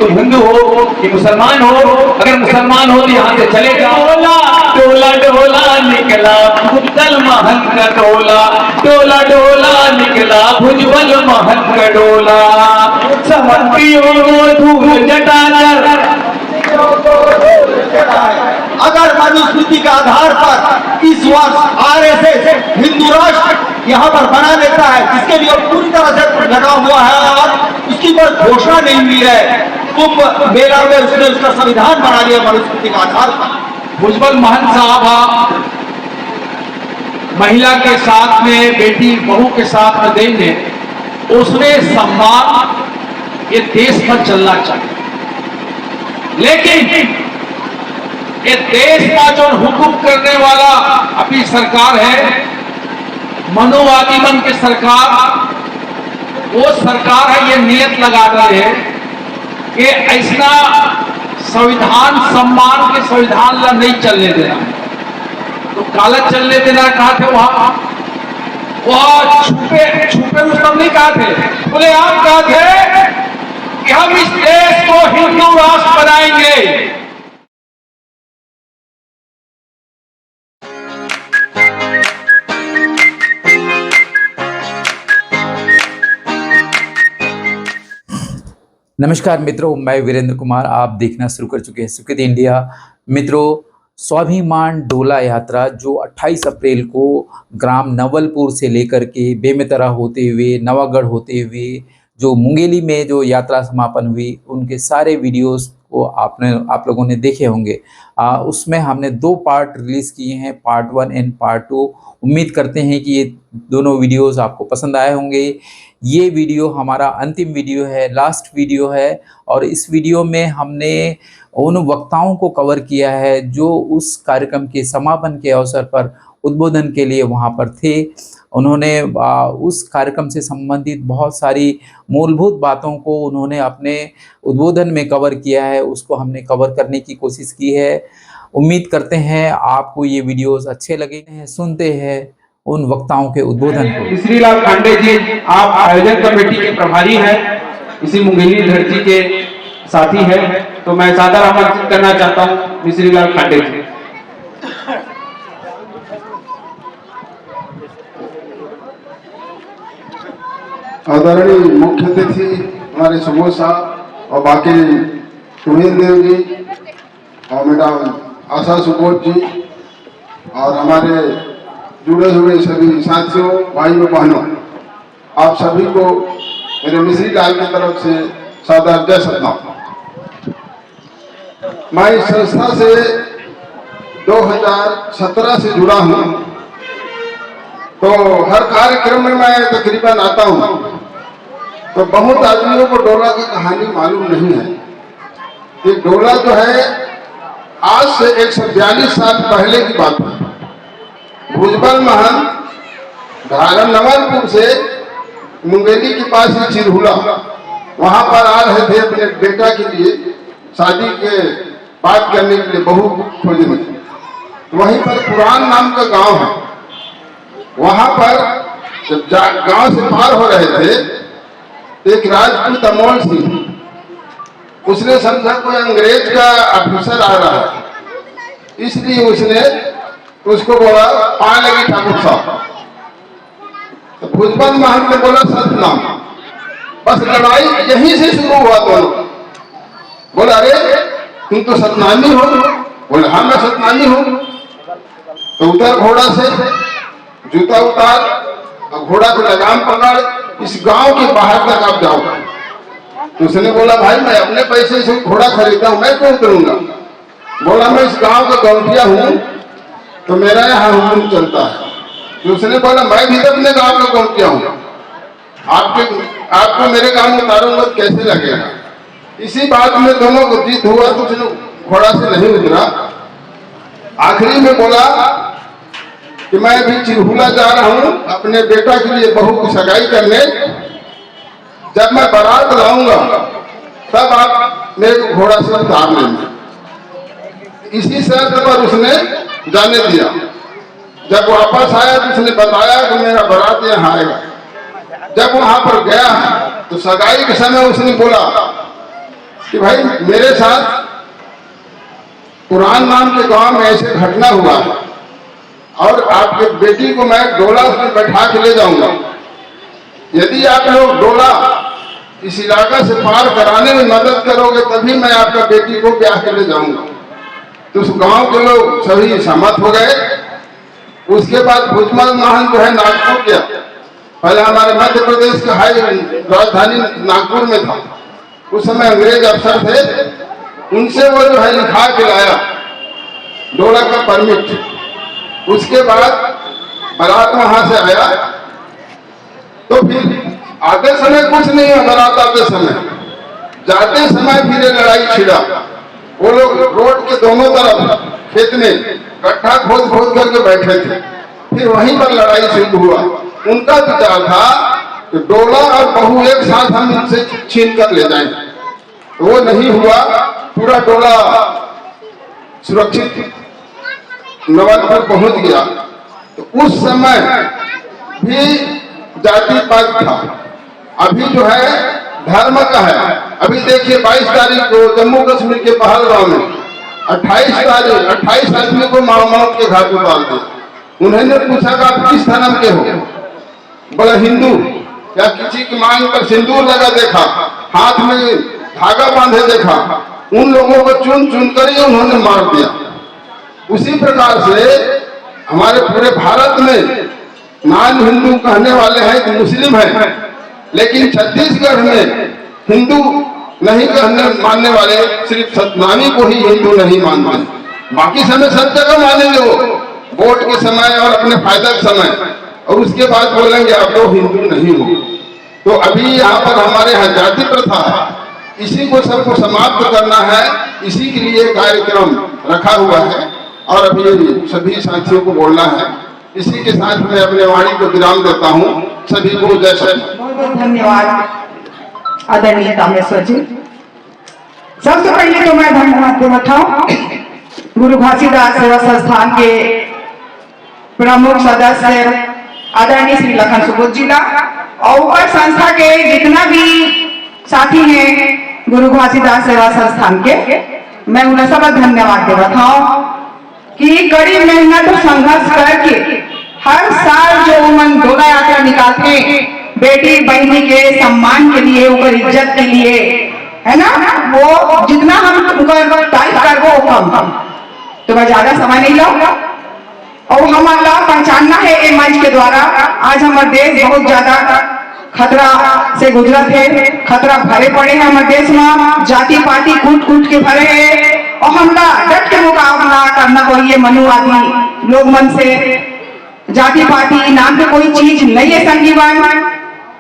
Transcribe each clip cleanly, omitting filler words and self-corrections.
तुम हिंदू हो कि मुसलमान हो, अगर मुसलमान हो तो यहाँ से चले जाओ। डोला डोला निकला भुजबल महन का डोला, डोला डोला निकला भुजबल महन का डोला। समर्पियों को धूल जटाकर, अगर मनुस्मृति के आधार पर इस वर्ष आरएसएस हिंदू राष्ट्र यहाँ पर बना देता है, जिसके लिए पूरी तरह से लगा हुआ है और उसकी कोई घोषणा नहीं हुई है, कुंभ मेला में उसने उसका संविधान बना लिया मनुस्मृति के आधार पर। भुजबल महन साहब महिला के साथ में, बेटी बहू के साथ में देंगे, उसने सम्मान ये देश पर चलना चाहिए। लेकिन ये देश का जो हुकुम करने वाला अपनी सरकार है, मनोवादी मन की सरकार, वो सरकार है, ये नियत लगा रही है कि ऐसा संविधान सम्मान के संविधान ला नहीं चलने देना। तो काला चलने देना कहा थे वहां छुपे छुपे रुस्तम नहीं कहा थे, बोले आप कहा थे कि हम इस देश को हिंदू राष्ट्र बनाएंगे। नमस्कार मित्रों, मैं वीरेंद्र कुमार। आप देखना शुरू कर चुके हैं सुकृत इंडिया। मित्रों, स्वाभिमान डोला यात्रा जो 28 अप्रैल को ग्राम नवलपुर से लेकर के बेमेतरा होते हुए नवागढ़ होते हुए जो मुंगेली में जो यात्रा समापन हुई, उनके सारे वीडियोस को आप लोगों ने देखे होंगे। उसमें हमने 2 पार्ट रिलीज़ किए हैं, पार्ट 1 एंड पार्ट 2। उम्मीद करते हैं कि ये दोनों वीडियोस आपको पसंद आए होंगे। ये वीडियो हमारा अंतिम वीडियो है, लास्ट वीडियो है, और इस वीडियो में हमने उन वक्ताओं को कवर किया है जो उस कार्यक्रम के समापन के अवसर पर उद्बोधन के लिए वहाँ पर थे। उन्होंने उस कार्यक्रम से संबंधित बहुत सारी मूलभूत बातों को उन्होंने अपने उद्बोधन में कवर किया है, उसको हमने कवर करने की कोशिश की है। उम्मीद करते हैं आपको ये वीडियोस अच्छे लगे हैं। सुनते हैं उन वक्ताओं के उद्बोधन को। मिश्री लाल खांडे जी, आप आयोजन कमेटी के प्रभारी हैं, इसी मुंगेली धरती के साथी हैं, तो मैं सादर आमंत्रित करना चाहता हूं मिश्री लाल खांडे जी। आदरणीय मुख्य अतिथि हमारे सुबोध साहब और बाकी सुमेन देव जी और मैडम आशा सुबोध जी और हमारे जुड़े हुए सभी साथियों, भाइयों बहनों, आप सभी को मेरे मिश्री लाल की तरफ से सादर जय सतनाम। मैं इस संस्था से 2017 से जुड़ा हूं, तो हर कार्यक्रम में मैं तकरीबन आता हूं, तो बहुत आदमियों को डोला की कहानी मालूम नहीं है। ये डोला जो है आज से 142 साल पहले की बात है। भुजबल महन धारण नवलपुर से मुंगेली के पास ही चिरहुला, वहां पर आ रहे थे अपने बेटा के लिए शादी के बात करने के लिए बहू खोजने। वहीं पर पुरान नाम का गांव है, वहां पर जब गांव से पार हो रहे थे, एक राजपूत अमोल सिंह, उसने समझा कोई अंग्रेज का ऑफिसर आ रहा है, इसलिए उसने उसको बोला पाए लगी ठाकुर साहब। तो भुजबल महन ने बोला सतनाम। बस लड़ाई यहीं से शुरू हुआ। दोनों बोला अरे तुम तो सतनामी हो। बोले हाँ मैं सतनामी हूं। तो उतर घोड़ा से, जूता उतार और घोड़ा को लगाम पकड़, इस गांव के बाहर तक आप जाओ। तो उसने बोला भाई मैं अपने पैसे से घोड़ा खरीदा हूं, मैं क्यों उतरूंगा। बोला मैं इस गांव का गौंटिया हूं, तो मेरा यहाँ हुक्म चलता है। तो उसने बोला मैं भी अपने गांव का गौंटिया हूं, आपको मेरे गांव में उतारूंगा तो कैसे लगेगा। इसी बात में दोनों को जीत हुआ, तो उसने घोड़ा से नहीं उतरा। आखिरी में बोला कि मैं अभी चिरहुला जा रहा हूं अपने बेटा के लिए बहू की सगाई करने, जब मैं बारात लाऊंगा तब आप मेरे को घोड़ा से उतार लेंगे। इसी शर्त पर उसने जाने दिया। जब वापस आया तो उसने बताया कि मेरा बारात यहाँ आएगा। जब वहां पर गया तो सगाई के समय उसने बोला कि भाई मेरे साथ पुरान नाम के गांव में ऐसे घटना हुआ है और आपके बेटी को मैं डोला में बैठा के ले जाऊंगा, यदि आप लोग डोला इस इलाका से पार कराने में मदद करोगे तभी मैं आपका बेटी को ब्याह के ले जाऊंगा। तो उस गांव के लोग सभी सहमत हो गए। उसके बाद भुजबल महंत जो है नागपुर गया, पहले हमारे मध्य प्रदेश का हाई राजधानी नागपुर में था, उस समय अंग्रेज अफसर थे, उनसे वो जो है लिखा के लाया डोला का परमिट। उसके बाद बारात वहां से आया, तो फिर आते समय कुछ नहीं हुआ, बारात आते समय, जाते समय फिर लड़ाई छिड़ा। वो लोग रोड के दोनों तरफ खेत में गड्ढा खोद खोद करके बैठे थे, फिर वहीं पर लड़ाई शुरू हुआ। उनका विचार था कि डोला और बहू एक साथ हम इनसे छीन कर ले जाएं, तो वो नहीं हुआ। पूरा डोला सुरक्षित नवलपुर पहुंच गया। तो उस समय भी जाति पात था, अभी जो है धर्म का है। अभी देखिए 22 तारीख को जम्मू कश्मीर के पहलगाम में 28 आदमी को मौत के घाट उतार दिया। उन्होंने पूछा कि आप किस धर्म के हो, बोला हिंदू। क्या किसी की मांग पर सिंदूर लगा देखा, हाथ में धागा बांधे देखा, उन लोगों को चुन चुन कर ही उन्होंने मार दिया। उसी प्रकार से हमारे पूरे भारत में नान हिंदू कहने वाले हैं, मुस्लिम हैं, लेकिन छत्तीसगढ़ में हिंदू नहीं कहने मानने वाले सिर्फ सतनामी को ही हिंदू नहीं मानते, बाकी समय सब जगह मानेंगे वो, वोट के समय और अपने फायदा के समय, और उसके बाद बोलेंगे आप लोग हिंदू नहीं हो। तो अभी यहाँ पर हमारे यहाँ जाति प्रथा है, इसी को सबको समाप्त करना है, इसी के लिए कार्यक्रम रखा हुआ है और अभी सभी साथियों को बोलना है। इसी के साथ मैं अपने वाणी को विराम देता हूँ। सभी को जय श्री राम। बहुत बहुत धन्यवाद आदरणीय कामेश्वर जी। सबसे पहले तो मैं धन्यवाद देना था गुरु घासीदास सेवा संस्थान के प्रमुख सदस्य आदरणीय श्री लखन सुबोध जी का, और संस्था के जितना भी साथी हैं गुरु घासीदास सेवा संस्थान के, मैं उन्हें सब धन्यवाद देना था कि कड़ी मेहनत और संघर्ष करके हर साल जो मन डोला यात्रा निकालते हैं बेटी बहनी के सम्मान के लिए, ऊपर इज्जत के लिए, है ना, वो जितना हम तारीफ कर वो कम। तो मैं ज्यादा समय नहीं लूंगा और हमारा पहचानना है ये मंच के द्वारा। आज हमारे देश बहुत ज्यादा खतरा से गुजरत है, खतरा भरे पड़े हैं हमारे देश में, जाति पाति कूट कूट के भरे हैं, और हमला डट के मुकाबला करना चाहिए मनुवादी लोग मन से। जाति पाति नाम पे कोई चीज नहीं है संजीवन,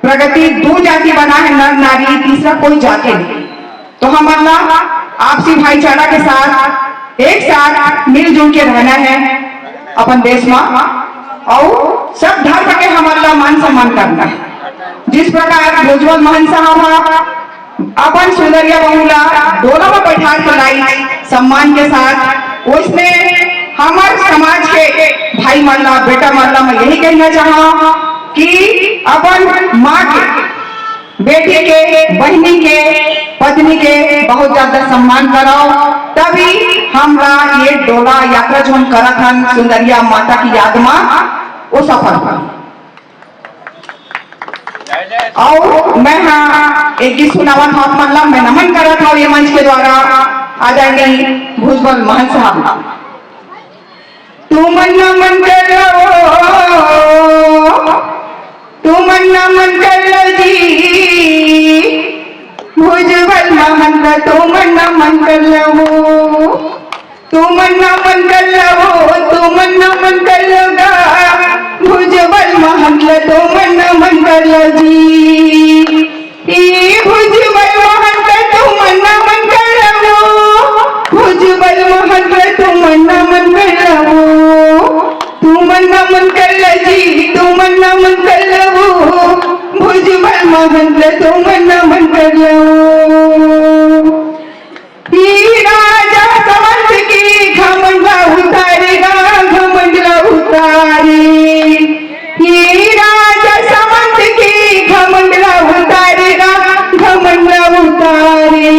प्रगति दो जाति बना है, नर नारी, तीसरा कोई जाति नहीं। तो हम अल्लाह आपसी भाईचारा के साथ एक साथ मिलजुल के रहना है अपन देश में, और सब धर्म के हम अल्लाह मान सम्मान करना है। जिस प्रकार भुजबल महंत साहब अपन सुंदरिया बहुला डोला में बैठा कर लाई सम्मान के साथ, उसने हमारे समाज के भाई मल्ला बेटा मल्ला मैं यही कहना चाहा कि अपन माँ के, बेटी के, बहनी के, पत्नी के बहुत ज्यादा सम्मान कराओ, तभी हमरा ये डोला यात्रा जो हम करत हन सुंदरिया माता की याद में वो सफल हो। और मैं हाँ एक गीत सुनावा था मतलब मैं नमन करा था ये मंच के द्वारा आदरणीय भुजबल महंत साहब। तुम नमन करो, तुम नमन करो जी भुजबल महंत, तुम नमन करो, तुम नमन करो, तुम नमन करोगा भुजबल महंत, तुम नमन करो जी भुजबल महंत, तुम नमन करो, भुजबल महंत, तुम नमन करो, तुम नमन करो जी, तुम नमन करो भुजबल महंत, तुम नमन करो। राजा समर्थ की घमंडा उतारेगा, घमंडा उतारे, राजा समर्थ की घमंडा उतारेगा, घमंडा उतारे।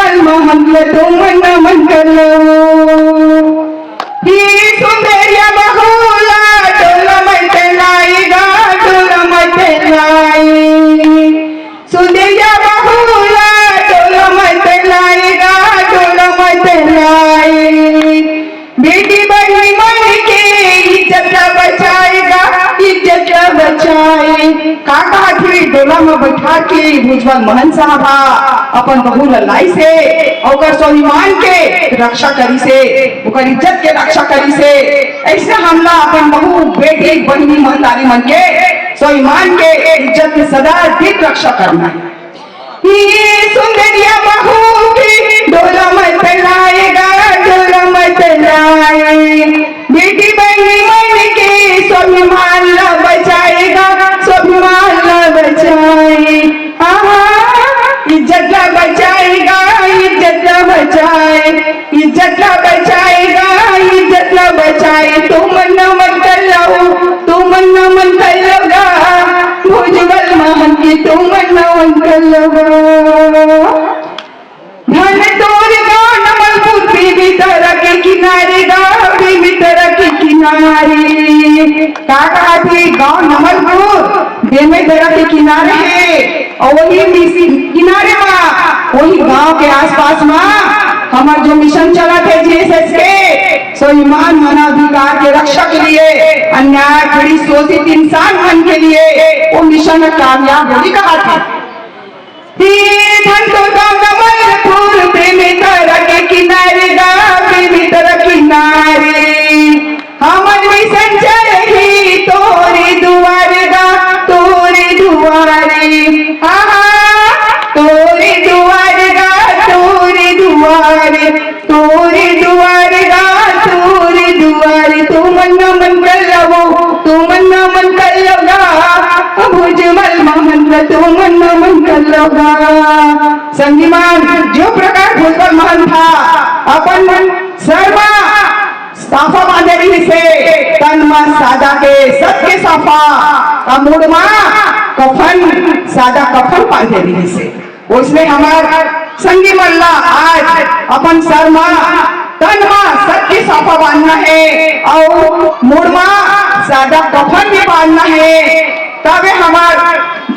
भुजबल महंत तुम नमन करो ही सुंदरिया बहुला डोला मत लाएगा डोला मत लाई सुंदरिया बहुला डोला मत लाएगा डोला मत लाई बेटी बड़ी मन के इज्जत बचाएगा इज्जत बचाए काका थी डोला में बैठा के भुजबल महंत साहबा अपन बहू ललाई से और स्वाभिमान के रक्षा करी से ओकर इज्जत के रक्षा करी से ऐसे हमला अपन बहू बेटी बहनी महंतारी मन के स्वाभिमान के इज्जत के सदा दिन रक्षा करना ये सुंदरिया बहू की डोला मत लाएगा डोला मत लाए बेटी बहनी मन के स्वाभिमान ला बचाएगा स्वाभिमान ला बचाए इज्जत ला बचाएगा इज्जत ला बचाए इज्जत ला बचाएगा इज्जत ला बचाए तुम नमन कर लो तुम नमन कर लोगा भुजबल महंत की तुम नमन कर लोगा धन तोर गाँव नमलपुर बेमितर के किनारे गाँव बेमितर के किनारे काका थे गाँव नमलपुर बेमितर के किनारे है और वही किनारे में वही गांव के आसपास में हमार जो मिशन चला थे जीएसएस के स्वाभिमान मानवाधिकार के रक्षा के लिए अन्याय पीड़ित शोषित इंसान मन के लिए वो मिशन कामयाब होने कहा था धन तो गाँव नवलपुर बेमितर के किनारे गाँव बेमितर किनारे हमर मिशन चलही तोरे दुआरे गा तोरे दुआरे तोरे दुआरे गा तोरे दुआरे तोरे दुआरे गा तोरे दुआरे तुम नमन कर लो तुम नमन कर लोगा भुजबल महंत तुम नमन कर लोगा संगीमान जो प्रकार भुजबल महंत था अपन सर्वा साफा बांधे रही से तन में सादा के सबके साफा मुड़मा कफन सादा कफन बांधे रही से उसने हमार संगी मल्ला आज अपन सर में तन में सबके साफा बांधना है और मुड़मा सादा कफन भी बांधना है तब हमार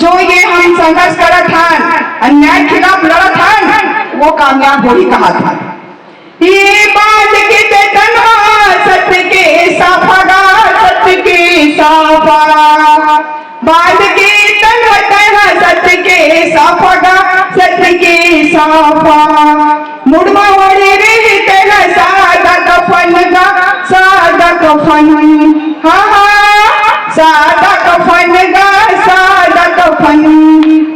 जो ये हम संघर्ष करत हन अन्याय के खिलाफ लड़त हन वो कामयाब हो ही कहा था ये बात के तनवा सत्य के साफा गा सत्य के साफा बात के तनवा तनवा सत्य के साफा गा सत्य के साफा मुड़मा वड़े रे तेरा सादा कफन गा सादा कफन सादा कफन गा सादा कफन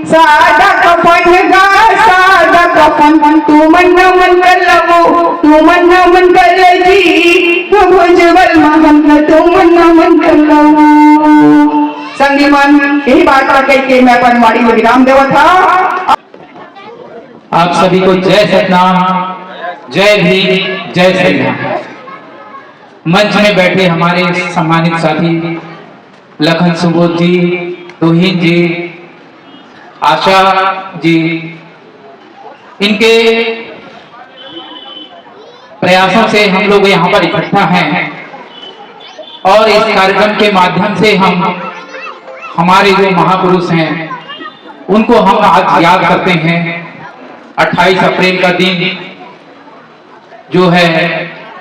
सादा कफन गा सादा कफन तुम नमन कर लो तुम नमन कर जी भुजबल महंत तुम नमन कर लो संगीमान यही बात का कह के मैं अपन वाणी में विराम देवा था। आप सभी को जय सतनाम जय भीम जय श्री राम। मंच में बैठे हमारे सम्मानित साथी लखन सुबोध जी तोहिन जी आशा जी इनके प्रयासों से हम लोग यहाँ पर इकट्ठा हैं और इस कार्यक्रम के माध्यम से हम हमारे जो महापुरुष हैं उनको हम आज याद करते हैं। 28 अप्रैल का दिन जो है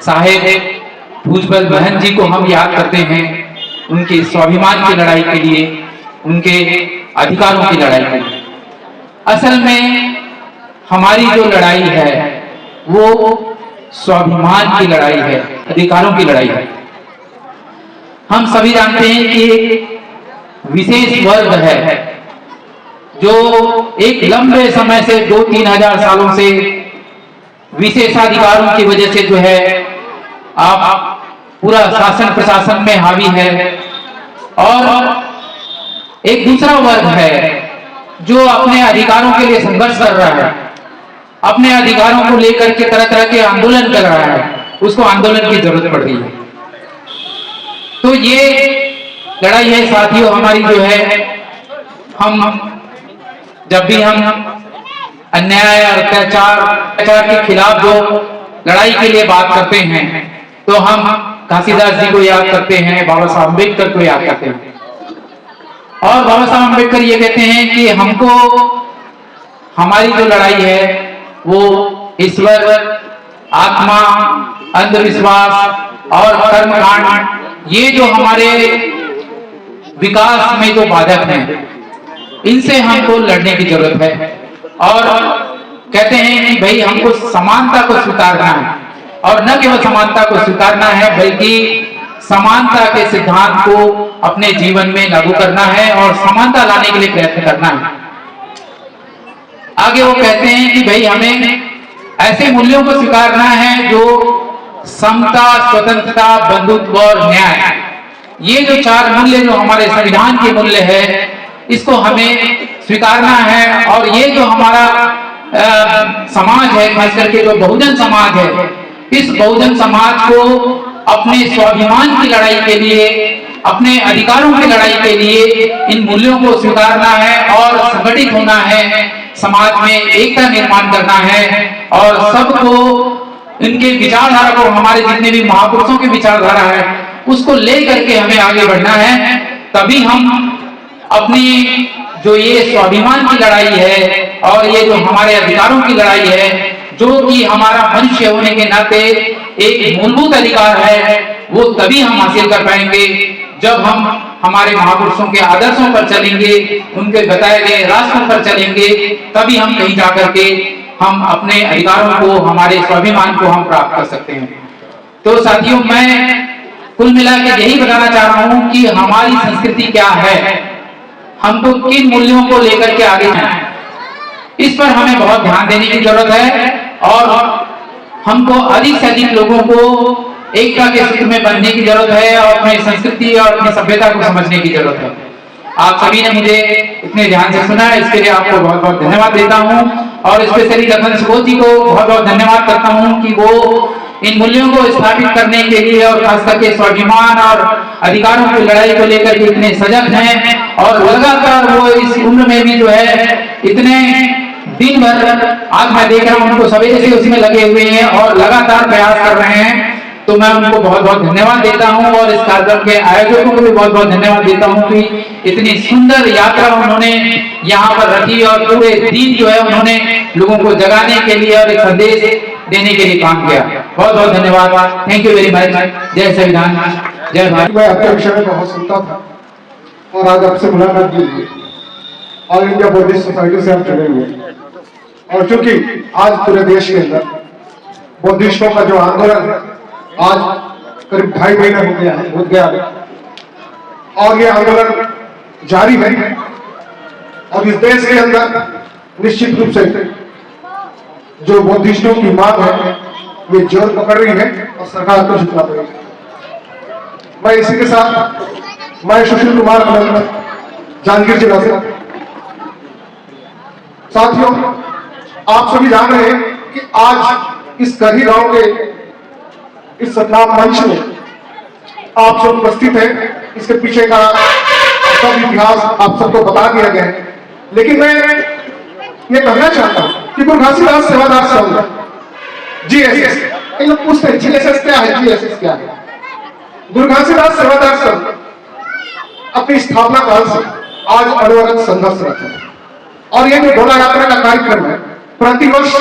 साहेब भुजबल महंत जी को हम याद करते हैं उनके स्वाभिमान की लड़ाई के लिए उनके अधिकारों की लड़ाई के लिए। असल में हमारी जो लड़ाई है वो स्वाभिमान की लड़ाई है अधिकारों की लड़ाई है। हम सभी जानते हैं कि एक विशेष वर्ग है जो एक लंबे समय से 2-3 हजार सालों से विशेषाधिकारों की वजह से जो है आप पूरा शासन प्रशासन में हावी है और एक दूसरा वर्ग है जो अपने अधिकारों के लिए संघर्ष कर रहा है अपने अधिकारों को लेकर के तरह तरह के आंदोलन कर रहा है उसको आंदोलन की जरूरत पड़ रही है। तो ये लड़ाई है साथियों हमारी जो है हम जब भी हम अन्याय और अत्याचार के खिलाफ जो लड़ाई के लिए बात करते हैं, तो हम घासीदास जी को याद करते हैं, बाबा साहब अम्बेडकर को याद करते हैं। और बाबा साहब अम्बेडकर ये कहते हैं कि हमको हमारी जो लड़ाई है वो ईश्वर, आत्मा, अंधविश्वास और कर्मकांड, ये जो हमारे विकास में जो बाधक हैं, इनसे हमको लड़ने की जरूरत है। और कहते हैं कि भाई हमको समानता को स्वीकारना है, और न केवल समानता को स्वीकारना है बल्कि समानता के सिद्धांत को अपने जीवन में लागू करना है और समानता लाने के लिए प्रयत्न करना है। आगे वो कहते हैं कि भाई हमें ऐसे मूल्यों को स्वीकारना है जो समता, स्वतंत्रता, बंधुत्व और न्याय, ये जो चार मूल्य जो हमारे संविधान के मूल्य है, इसको हमें स्वीकारना है। और ये जो हमारा समाज है, खास करके जो बहुजन समाज है, इस बहुजन समाज को अपने स्वाभिमान की लड़ाई के लिए, अपने अधिकारों की लड़ाई के लिए इन मूल्यों को स्वीकारना है और संगठित होना है, समाज में एकता निर्माण करना है और सबको इनके विचारधारा को, हमारे जितने भी महापुरुषों की विचारधारा है, उसको लेकर के हमें आगे बढ़ना है। तभी हम अपनी जो ये स्वाभिमान की लड़ाई है और ये जो हमारे अधिकारों की लड़ाई है, जो कि हमारा मनुष्य होने के नाते एक मूलभूत अधिकार है, वो तभी हम हासिल कर पाएंगे जब हम हमारे महापुरुषों के आदर्शों पर चलेंगे, उनके बताए गए रास्तों पर चलेंगे, तभी हम कहीं जाकर के हम अपने अधिकारों को, हमारे स्वाभिमान को हम प्राप्त कर सकते हैं। तो साथियों, मैं कुल मिलाकर यही बताना चाह रहा हूं कि हमारी संस्कृति क्या है, हमको किन मूल्यों को लेकर के आगे जाना है, इस पर हमें बहुत ध्यान देने की जरूरत है और हमको अधिक से अधिक लोगों को एकता के सूत्र में बंधने की जरूरत है और अपनी संस्कृति और अपनी सभ्यता को समझने की जरूरत है। आप सभी ने मुझे इतने ध्यान से सुना, इसके लिए आपको बहुत बहुत धन्यवाद देता हूं और स्पेशली रतन सुबोध जी को बहुत बहुत धन्यवाद करता हूं कि वो इन मूल्यों को स्थापित करने के लिए और खास करके स्वाभिमान और अधिकारों की लड़ाई को लेकर के इतने सजग हैं और लगातार वो इस उम्र में भी जो है इतने दिन भर, आज मैं देख रहा हूं उनको सवेरे से उसी में लगे हुए हैं और लगातार प्रयास कर रहे हैं। तो मैं उनको बहुत बहुत धन्यवाद देता हूं और इस कार्यक्रम के आयोजकों को भी बहुत बहुत धन्यवाद देता हूं कि इतनी सुंदर यात्रा उन्होंने यहाँ पर रखी और पूरे दिन जो है उन्होंने लोगों को जगाने के लिए और एक संदेश देने के लिए काम किया। बहुत बहुत धन्यवाद। Thank you very much. जय संविधान, जय भारत। मैं आपके विषय में बहुत सुनता था और आज आपसे मुलाकात भी हुई। ऑल इंडिया बुद्धिस्ट सोसाइटी से हम जुड़े हुए और चूंकि आज पूरे देश के अंदर बुद्धिस्टों का जो आंदोलन है आज करीब 2.5 महीने हो गया और ये आंदोलन जारी है और इस देश के अंदर निश्चित रूप से जो बुद्धिस्टों की मांग है वे जोर पकड़ रही है और सरकार को झुकना पड़ेगा। मैं इसी के साथ मैं सुशील कुमार जांजगीर जिला से। साथियों, आप सभी जान रहे हैं कि आज इस कही गांव के इस सतनाम मंच में आप सब उपस्थित हैं। इसके पीछे का सब इतिहास आप सबको बता दिया गया है, लेकिन मैं ये कहना चाहता हूं कि गुरु घासीदास सेवादार संघ जीएसएस, ये लोग पूछते हैं जीएसएस क्या है, जीएसएस क्या है। गुरु घासीदास सेवादार संघ अपनी स्थापना काल से आज अनवरत संघर्षरत है और ये जो डोला यात्रा का कार्यक्रम है प्रतिवर्ष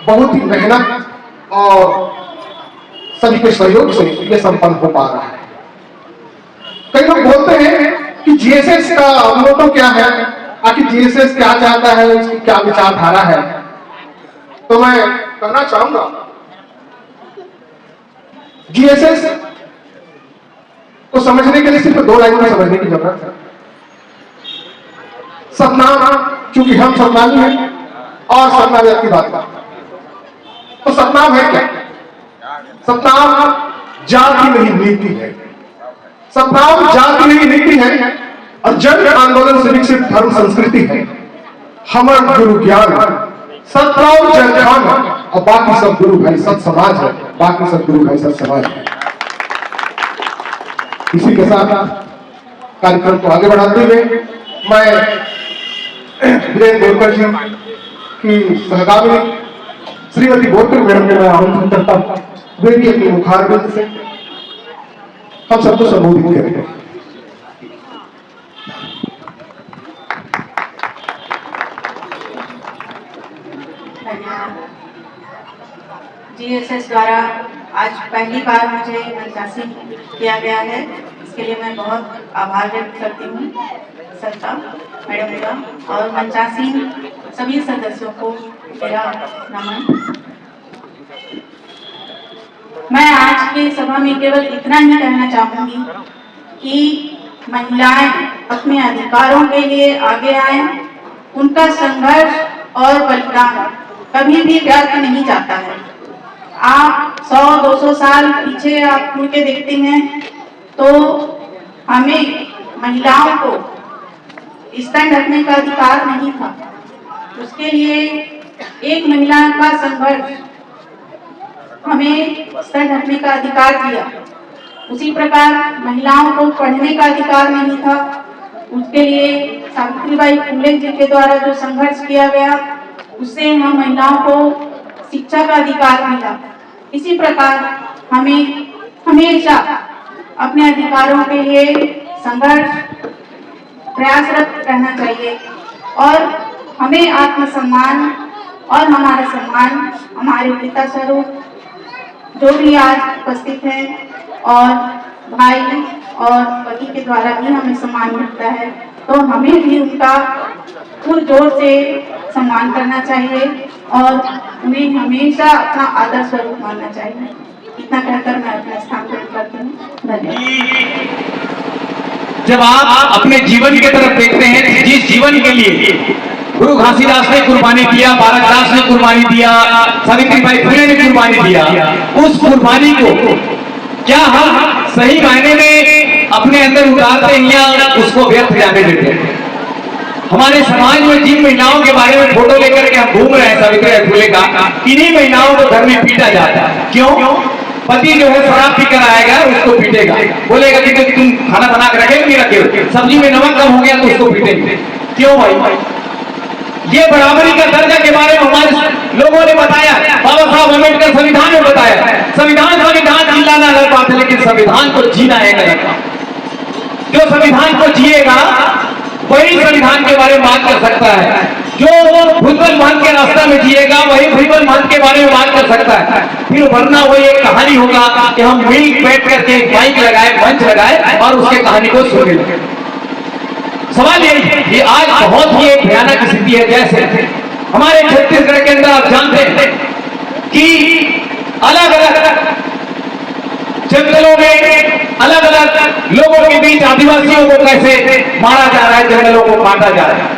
बहुत ही मेहनत और सभी के सहयोग से ये संपन्न हो पा रहा है। कई लोग बोलते हैं कि जीएसएस का अवलोकन क्या है, आखिर जीएसएस क्या चाहता है, उसकी क्या विचारधारा है। तो मैं कहना चाहूंगा जीएसएस को समझने के लिए सिर्फ 2 लाइन में समझने की जरूरत है। सतनाम, क्योंकि हम सतनामी हैं और सतनाम की बात करते हैं, तो सतनाम है क्या? सतनाम जाति नहीं नीति है। सतनाम जाति नहीं नीति है और जन आंदोलन से विकसित धर्म संस्कृति है। हमर गुरु ज्ञान सतनाम जन खान और बाकी सब गुरु भाई सत समाज है, बाकी सब गुरु भाई सत समाज है। इसी के साथ कार्यक्रम को आगे बढ़ाते हुए मैं वीरेंद्र बोरकर जी कि सहगामी श्रीमती बोरकर मैडम को मैं आमंत्रित करता हूं, वे भी अपने मुखारबिंद से हम सबको संबोधित करेंगे। GSS द्वारा आज पहली बार मुझे मंचासीन किया गया है, इसके लिए मैं बहुत आभार व्यक्त करती हूँ सरता मैडम का और मंचासीन सभी सदस्यों को मेरा नमन। मैं आज की सभा में केवल इतना ही कहना चाहूंगी कि महिलाएं अपने अधिकारों के लिए आगे आए। उनका संघर्ष और बलिदान कभी भी व्यर्थ नहीं जाता है। आप 100-200 साल पीछे आप मुड़ के देखते हैं तो हमें महिलाओं को स्तन ढकने का अधिकार नहीं था। उसके लिए एक महिला का संघर्ष हमें स्तन ढकने का अधिकार दिया। उसी प्रकार महिलाओं को पढ़ने का अधिकार नहीं था, उसके लिए सावित्रीबाई फुले जी के द्वारा जो संघर्ष किया गया उससे हम महिलाओं को शिक्षा का अधिकार मिला। इसी प्रकार हमें हमेशा अपने अधिकारों के लिए संघर्ष प्रयासरत रहना चाहिए और हमें आत्मसम्मान और हमारा सम्मान हमारे पिता स्वरूप जो भी आज उपस्थित हैं और भाई और पति के द्वारा भी हमें सम्मान मिलता है, तो हमें भी उनका पुरजोर से सम्मान करना चाहिए और उन्हें हमेशा अपना आदर स्वरूप मानना चाहिए। इतना कहकर मैं अपना स्थान ग्रहण करती हूँ। धन्यवाद। जब आप अपने जीवन की तरफ देखते हैं, जिस जीवन के लिए गुरु घासीदास ने कुर्बानी दिया, बालकदास ने कुर्बानी दिया, सावित्रीबाई फुले ने कुर्बानी दिया, उस कुर्बानी को क्या हम सही मायने में अपने अंदर उतारते हैं या उसको व्यर्थ जाने देते हैं? हमारे समाज में जिन महिलाओं के बारे में फोटो लेकर के हम घूम रहे हैं सावित्रीबाई फुले का, इन्हीं महिलाओं को घर में पीटा जाता है। क्यों? पति जो है शराब पीकर आएगा, उसको पीटेगा, बोलेगा कि तुम खाना बना कर रखे नहीं रखे, सब्जी में नमक कम हो गया तो उसको पीटेंगे। क्यों भाई? ये बराबरी का दर्जा के बारे में हमारे लोगों ने बताया, बाबा साहब अम्बेडकर संविधान में बताया। संविधान चिल्लाना अलग बात है, लेकिन संविधान को जीना एक अलग बात। जो संविधान को जिएगा वही संविधान के बारे में बात कर सकता है। जो भुजबल महंत के रास्ता में जिएगा वही भुजबल महंत के बारे में बात कर सकता है। फिर वरना वो एक कहानी होगा कि हम मिल बैठ करके एक माइक लगाए, मंच लगाए और उसके कहानी को सुने। सवाल ये आज बहुत ही एक भयानक स्थिति है। जैसे हमारे छत्तीसगढ़ के अंदर आप जानते हैं कि अलग अलग जंगलों में अलग अलग लोगों के बीच आदिवासियों को कैसे मारा जा रहा है, जंगलों को काटा जा रहा है।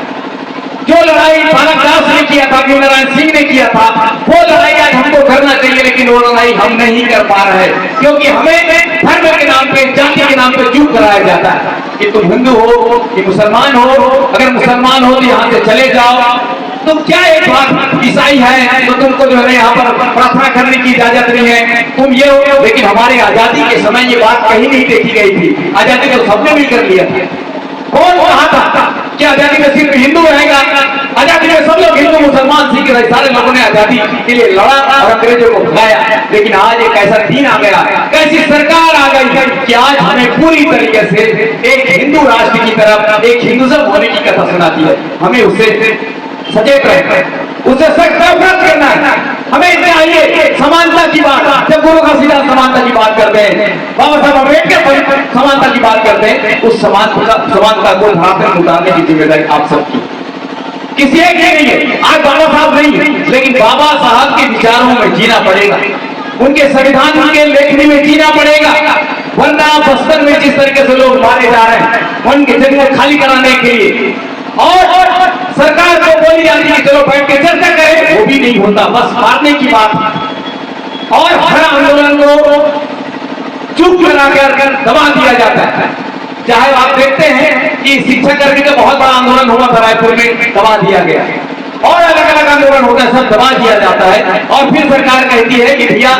जो लड़ाई बालकदास ने किया था, नारायण सिंह ने किया था, वो लड़ाई आज हमको करना चाहिए, लेकिन वो लड़ाई हम नहीं कर पा रहे हैं क्योंकि हमें धर्म के नाम पे, जाति के नाम पे चूक कराया जाता है कि तुम हिंदू हो कि मुसलमान हो। अगर मुसलमान हो तो यहाँ से चले जाओ। तुम क्या एक बात ईसाई है तो तुमको जो है यहाँ पर प्रार्थना करने की इजाजत नहीं है, तुम ये हो। लेकिन हमारे आजादी के समय ये बात कहीं नहीं देखी गई थी। आजादी तो सबने मिलकर लिया था। कौन कहा था कि आजादी में सिर्फ हिंदू रहेगा? आजादी में सब लोग हिंदू, मुसलमान, सिख, सारे लोगों ने आजादी के लिए लड़ा और अंग्रेजों को भगाया। लेकिन आज एक ऐसा दिन आ गया, कैसी सरकार आ गई कि आज हमें पूरी तरीके से एक हिंदू राष्ट्र की तरफ, एक हिंदुज्म होने की कथा सुनाती है। हमें उससे सचेत रहना है, उससे सख्त नफरत करना है। हमें इसमें आइए समानता की बात, जब गुरु घासीदास समानता की बात करते हैं, बाबा साहब अम्बेडकर समानता की बात करते हैं, उस समानता को धरातल में उतारने की जिम्मेदारी आप सबकी, किसी एक की नहीं है। आज बाबा साहब नहीं है, लेकिन बाबा साहब के विचारों में जीना पड़ेगा, उनके संविधान के लेखनी में जीना पड़ेगा। वरना बस्तर में जिस तरीके से लोग मारे जा रहे हैं उनके जगह खाली कराने के लिए, और सरकार को बोली जाती है चलो बैठ के चर्चा करें, वो भी नहीं होता, बस मारने की बात। और हर आंदोलन को चुप कराकर दबा दिया जाता है। चाहे आप देखते हैं कि शिक्षा कर्मी का बहुत बड़ा आंदोलन हुआ था रायपुर में, दबा दिया गया, और अलग अलग आंदोलन होता है, सब दबा दिया जाता है। और फिर सरकार कहती है कि भैया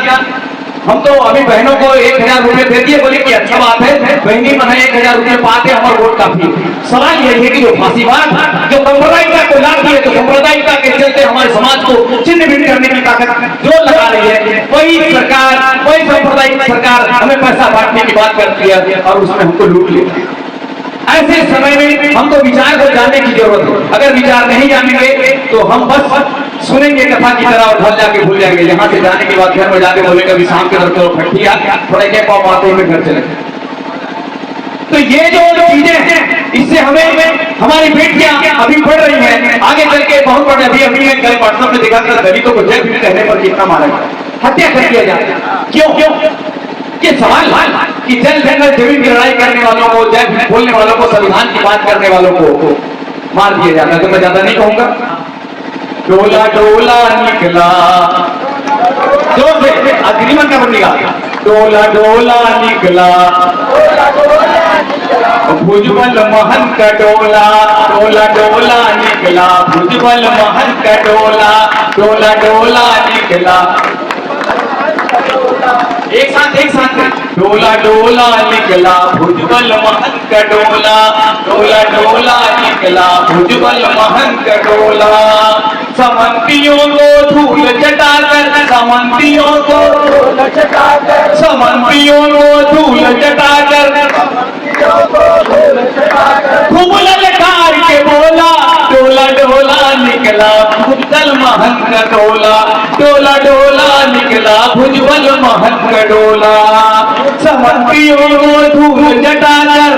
हम तो अभी बहनों को 1000 रुपए दे दिए, बोले कि अच्छा बात है, बहनी मना 1000 रुपए पाते हमारे वोट काफी। सवाल यही है कि जो फांसीवाद जो सांप्रदायिकता को लाभ दिए, तो सांप्रदायिकता के चलते हमारे समाज को छिन्न भिन्न करने की ताकत जो लगा रही है, वही सरकार, वही सांप्रदायिक सरकार हमें पैसा बांटने की बात करती है और उसमें हमको लूट लेती है। ऐसे समय में हमको विचार को जानने की जरूरत है। अगर विचार नहीं जानेंगे तो हम बस सुनेंगे कथा की तरह और घर जाके भूल जाएंगे। यहाँ से जाने के बाद घर में जाके बोलेंगे अभी शाम के दर तो फटिया थोड़ा क्या पाव आते हुए घर चले। तो ये जो चीजें हैं, इससे हमें हमारी बेटियां अभी पढ़ रही हैं, आगे चल के बहुत बड़े अभी कल व्हाट्सएप में देखा था दलितों को जय भीम कहने पर कितना मारा गया, हत्या कर दिया जाता है। क्यों? ये सवाल कि जल जंगल जमीन की लड़ाई करने वालों को, जय भीम बोलने वालों को, संविधान की बात करने वालों को मार दिया जाता है। तो मैं ज्यादा नहीं कहूंगा। डोला डोला निकला, जोर से अग्निमन का बनेगा। डोला डोला निकला भुजबल महन का डोला, डोला डोला निकला भुजबल महन का डोला, डोला डोला निकला। एक साथ डोला डोला निकला भुजबल महन का डोला, डोला डोला निकला भुजबल महन का डोला। समंतियों को धूल चटाकर, समंतियों को धूल चटाकर, समंतियों को धूल चटाकर, खूब ललकार के बोला, डोला डोला निकला भुजबल महन का डोला, डोला डोला निकला भुजबल महन का डोला। समंतियों को धूल चटाकर,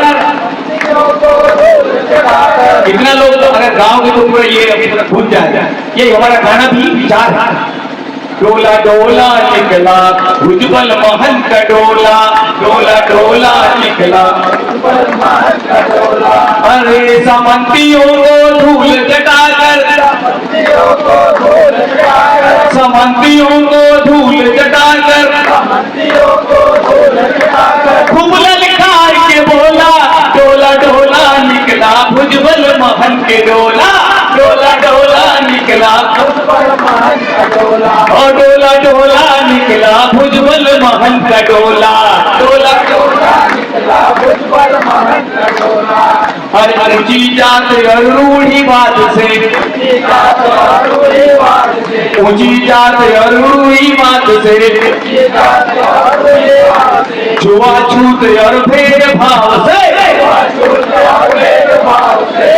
कितना लोग तो अगर गाँव के तो पूरा ये भूल जाएगा। ये हमारा गाना भी विचार है। डोला डोला निकला भुजबल महन का डोला, डोला डोला निकला भुजबल महन का डोला। अरे समंतियों को धूल चटाकर, समंतियों को धूल चटाकर, समंतियों को धूल चटाकर, समंतियों को धूल चटाकर, खूब ललकार के बोला, डोला डोला निकला भुजबल महन के डोला, डोला डोला निकला भुजबल महन का डोला, और डोला डोला निकला भुजबल महन का डोला, डोला डोला निकला भुजबल महन का डोला। अरे ऊंची जात और रूढ़िवाद से, ऊंची जात और रूढ़िवाद से, ऊंची जात और रूढ़िवाद से, छुआछूत और भेदभाव से,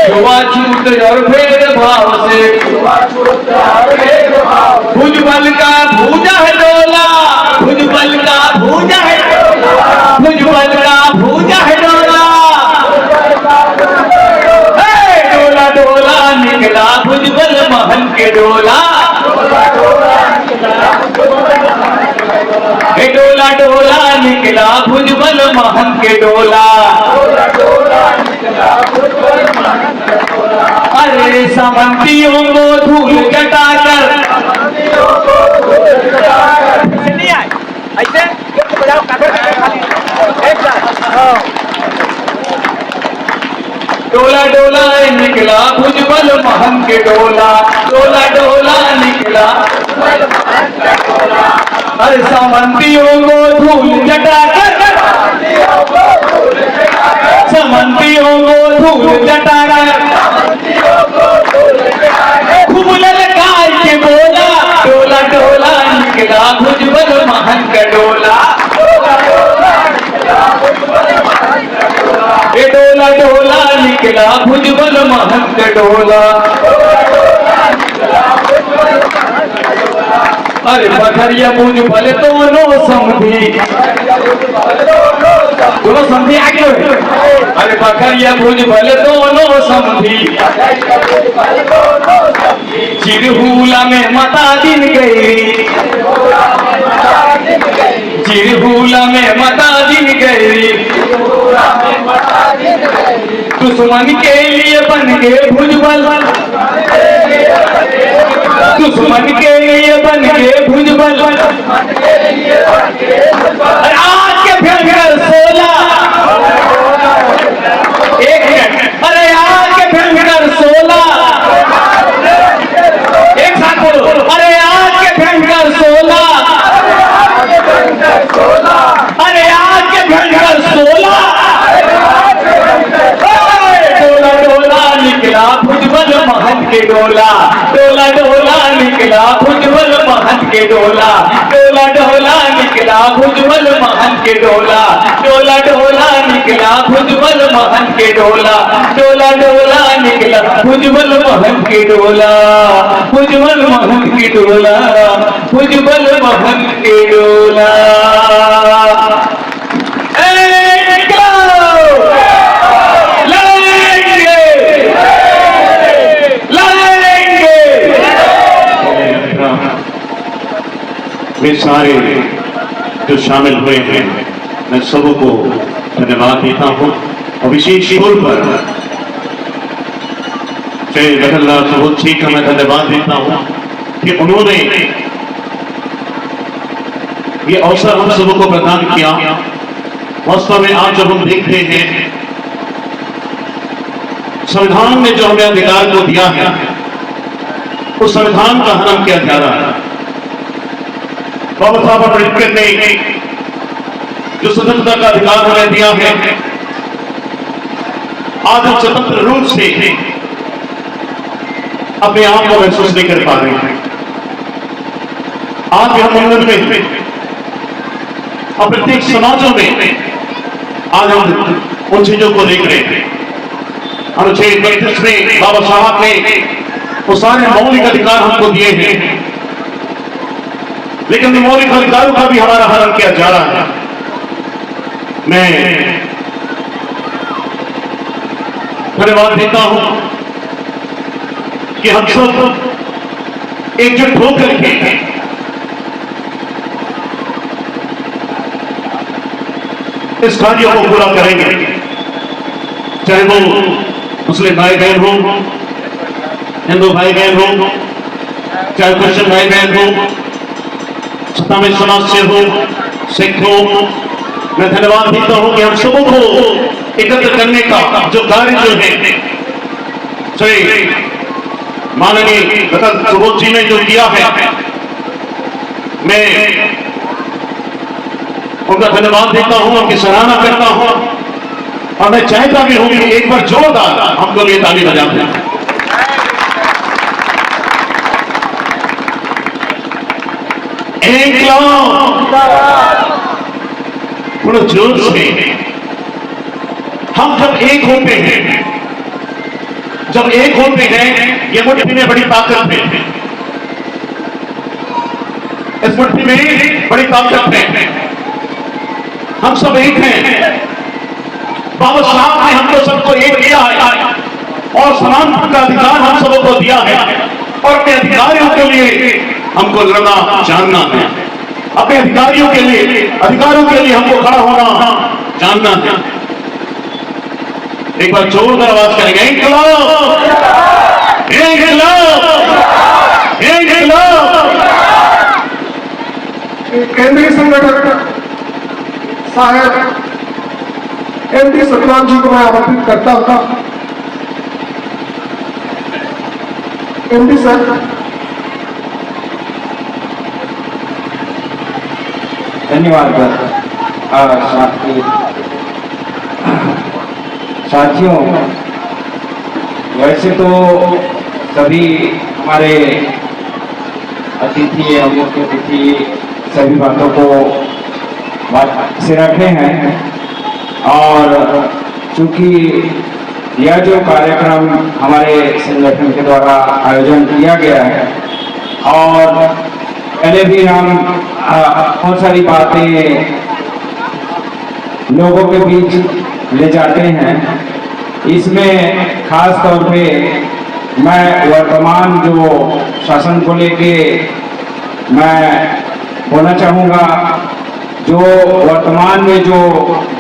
छुआछूत और भेदभाव से, भुजबल का भूजा है डोला, भुजबल का भूजा है डोला, भुजबल का भूजा है डोला। डोला डोला निकला भुजबल महन के डोला, डोला डोला निकला भुजबल महन के डोला। अरे समंतियों को धूल चटाकर, नहीं आए ऐसे बजाओ एक साथ। डोला डोला निकला भुजबल महन के डोला, डोला डोला निकला। अरे समंतियों को धूल चटाकर, समंतियों को धूल चटाकर, खूब ललकार के बोला, डोला डोला निकला भुजबल महन का डोला, ये डोला डोला निकला भुजबल महन का डोला। अरे बखरिया भुजबल दोनों समधी, दोनों समधी आगे हो। अरे बखरिया भुजबल दोनों समधी, चिरहुला में मता दिन गई, चिरहुला में मता दिन गई, दुश्मन के लिए बन गए भुजबल, दुश्मन के लिए बन गए भुजबल। आज के भयंकर 16, एक मिनट, अरे आज के भयंकर 16, एक साथ बोलो, अरे आज के भयंकर 16, निकला भुजबल महंत के डोला, डोला डोला निकला भुजबल महंत के डोला, डोला डोला निकला भुजबल महंत के डोला, डोला डोला निकला भुजबल महंत के डोला, भुजबल महंत के डोला, भुजबल महंत के डोला। वे सारे जो शामिल हुए हैं, मैं सबको धन्यवाद देता हूं और विशेष तौर पर जय जगन्नाथ सुबोध का मैं धन्यवाद देता हूं कि उन्होंने ये अवसर हम सबको प्रदान किया। वास्तव में आज जब हम देखते हैं संविधान ने जो हमें अधिकार को दिया है, उस संविधान का हनन किया जा रहा है। बाबा साहब अम्बेडकर ने जो स्वतंत्रता का अधिकार हमें दिया है, आज हम स्वतंत्र रूप से अपने आप को महसूस नहीं कर पा रहे हैं। आज भी हम मंदिर में और प्रत्येक समाजों में आज हम उन चीजों को देख रहे हैं। अनुच्छेद 32 में बाबा साहब ने वो सारे मौलिक अधिकार हमको दिए हैं, लेकिन मौलिक अधिकारों का भी हमारा हनन किया जा रहा है। मैं धन्यवाद देता हूं कि हम सब एकजुट होकर के इस कार्य को पूरा करेंगे, चाहे वो मुस्लिम भाई बहन हो, हिंदू भाई बहन हो, चाहे क्रिश्चियन भाई बहन हो, सत्तामी समाज से हो, सिख हो। मैं धन्यवाद देता हूं कि हम सबको एकत्र करने का जो कार्य जो है, माननीय डॉक्टर सुबोध जी ने जो किया है, मैं उनका धन्यवाद देता हूं, उनकी सराहना करता हूं और मैं चाहता भी हूं कि एक बार जोरदार हमको ये ताली बजा दें। थोड़ा जोर से हम जब एक होते हैं, ये मुट्ठी में बड़ी ताकत है, इस मुट्ठी में बड़ी ताकत है। हम सब एक हैं। बाबा साहब ने हमको सबको एक किया है और समानता का अधिकार हम सबको दिया है और अपने अधिकारियों के लिए हमको लड़ना जानना है, अपने अधिकारों के लिए हमको खड़ा होना जानना है। एक बार जोरदार आवाज करेंगे, इंकलाब, इंकलाब, इंकलाब। केंद्रीय संगठक साहेब एमडी सतनाम जी को मैं आमंत्रित करता हूं। MD sir. धन्यवाद साथियों। वैसे तो सभी हमारे अतिथि सभी बातों को बात से रखे हैं और चूंकि यह जो कार्यक्रम हमारे संगठन के द्वारा आयोजन किया गया है और पहले भी हम बहुत सारी बातें लोगों के बीच ले जाते हैं, इसमें खास तौर पे मैं वर्तमान जो शासन को लेके मैं बोलना चाहूँगा। जो वर्तमान में जो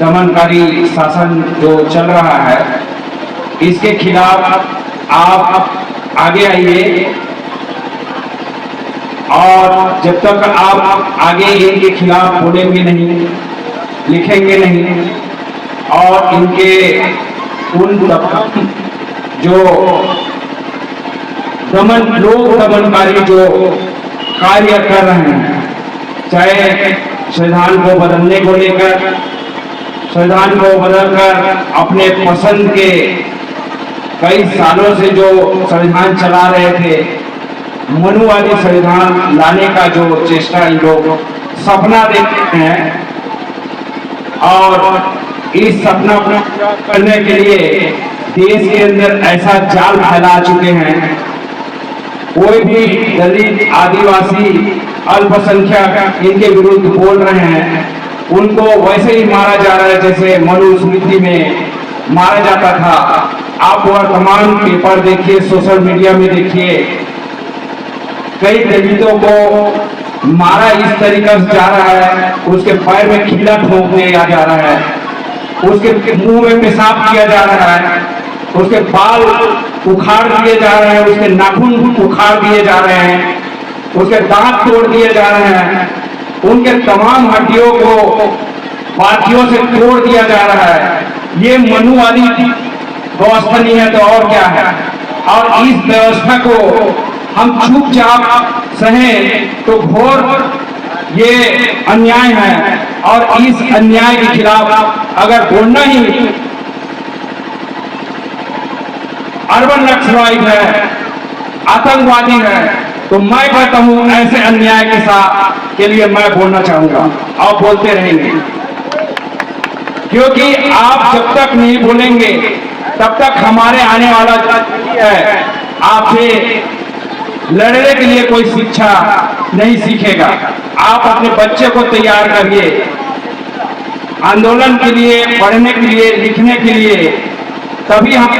दमनकारी शासन जो चल रहा है, इसके खिलाफ आप आगे आइए और जब तक आप आगे इनके खिलाफ बोलेंगे नहीं, लिखेंगे नहीं और इनके उन जो दमनकारी जो कार्य कर रहे हैं, चाहे संविधान को बदलने को लेकर, संविधान को बदलकर अपने पसंद के कई सालों से जो संविधान चला रहे थे मनुवादी संविधान लाने का जो चेष्टा इन लोग सपना देखते हैं और इस सपना को पूरा करने के लिए देश के अंदर ऐसा जाल फैला चुके हैं। कोई भी दलित, आदिवासी, अल्पसंख्यक इनके विरुद्ध बोल रहे हैं, उनको वैसे ही मारा जा रहा है जैसे मनुस्मृति में मारा जाता था। आप वर्तमान पेपर देखिए, सोशल मीडिया में देखिए, कई दलितों को मारा इस तरीके से जा रहा है, उसके पैर में खीला ठोक दिया जा रहा है, उसके मुंह में पेशाब किया जा रहा है, उसके बाल उखाड़ दिए जा रहे हैं, उसके नाखून उखाड़ दिए जा रहे हैं, उसके दांत तोड़ दिए जा रहे हैं, उनके तमाम हड्डियों को बाथियों से तोड़ दिया जा रहा है। ये मनुवादी व्यवस्था नहीं है तो और क्या है? और इस व्यवस्था को हम चुपचाप सहें तो घोर ये अन्याय है, और इस अन्याय के खिलाफ अगर बोलना ही अर्बन नक्सलाइट है, आतंकवादी है, तो मैं कहता हूं ऐसे अन्याय के साथ के लिए मैं बोलना चाहूंगा और बोलते रहेंगे, क्योंकि आप जब तक नहीं बोलेंगे तब तक हमारे आने वाला जो है आपसे लड़ने के लिए कोई शिक्षा नहीं सीखेगा। आप अपने बच्चे को तैयार करिए आंदोलन के लिए, पढ़ने के लिए, लिखने के लिए, तभी हम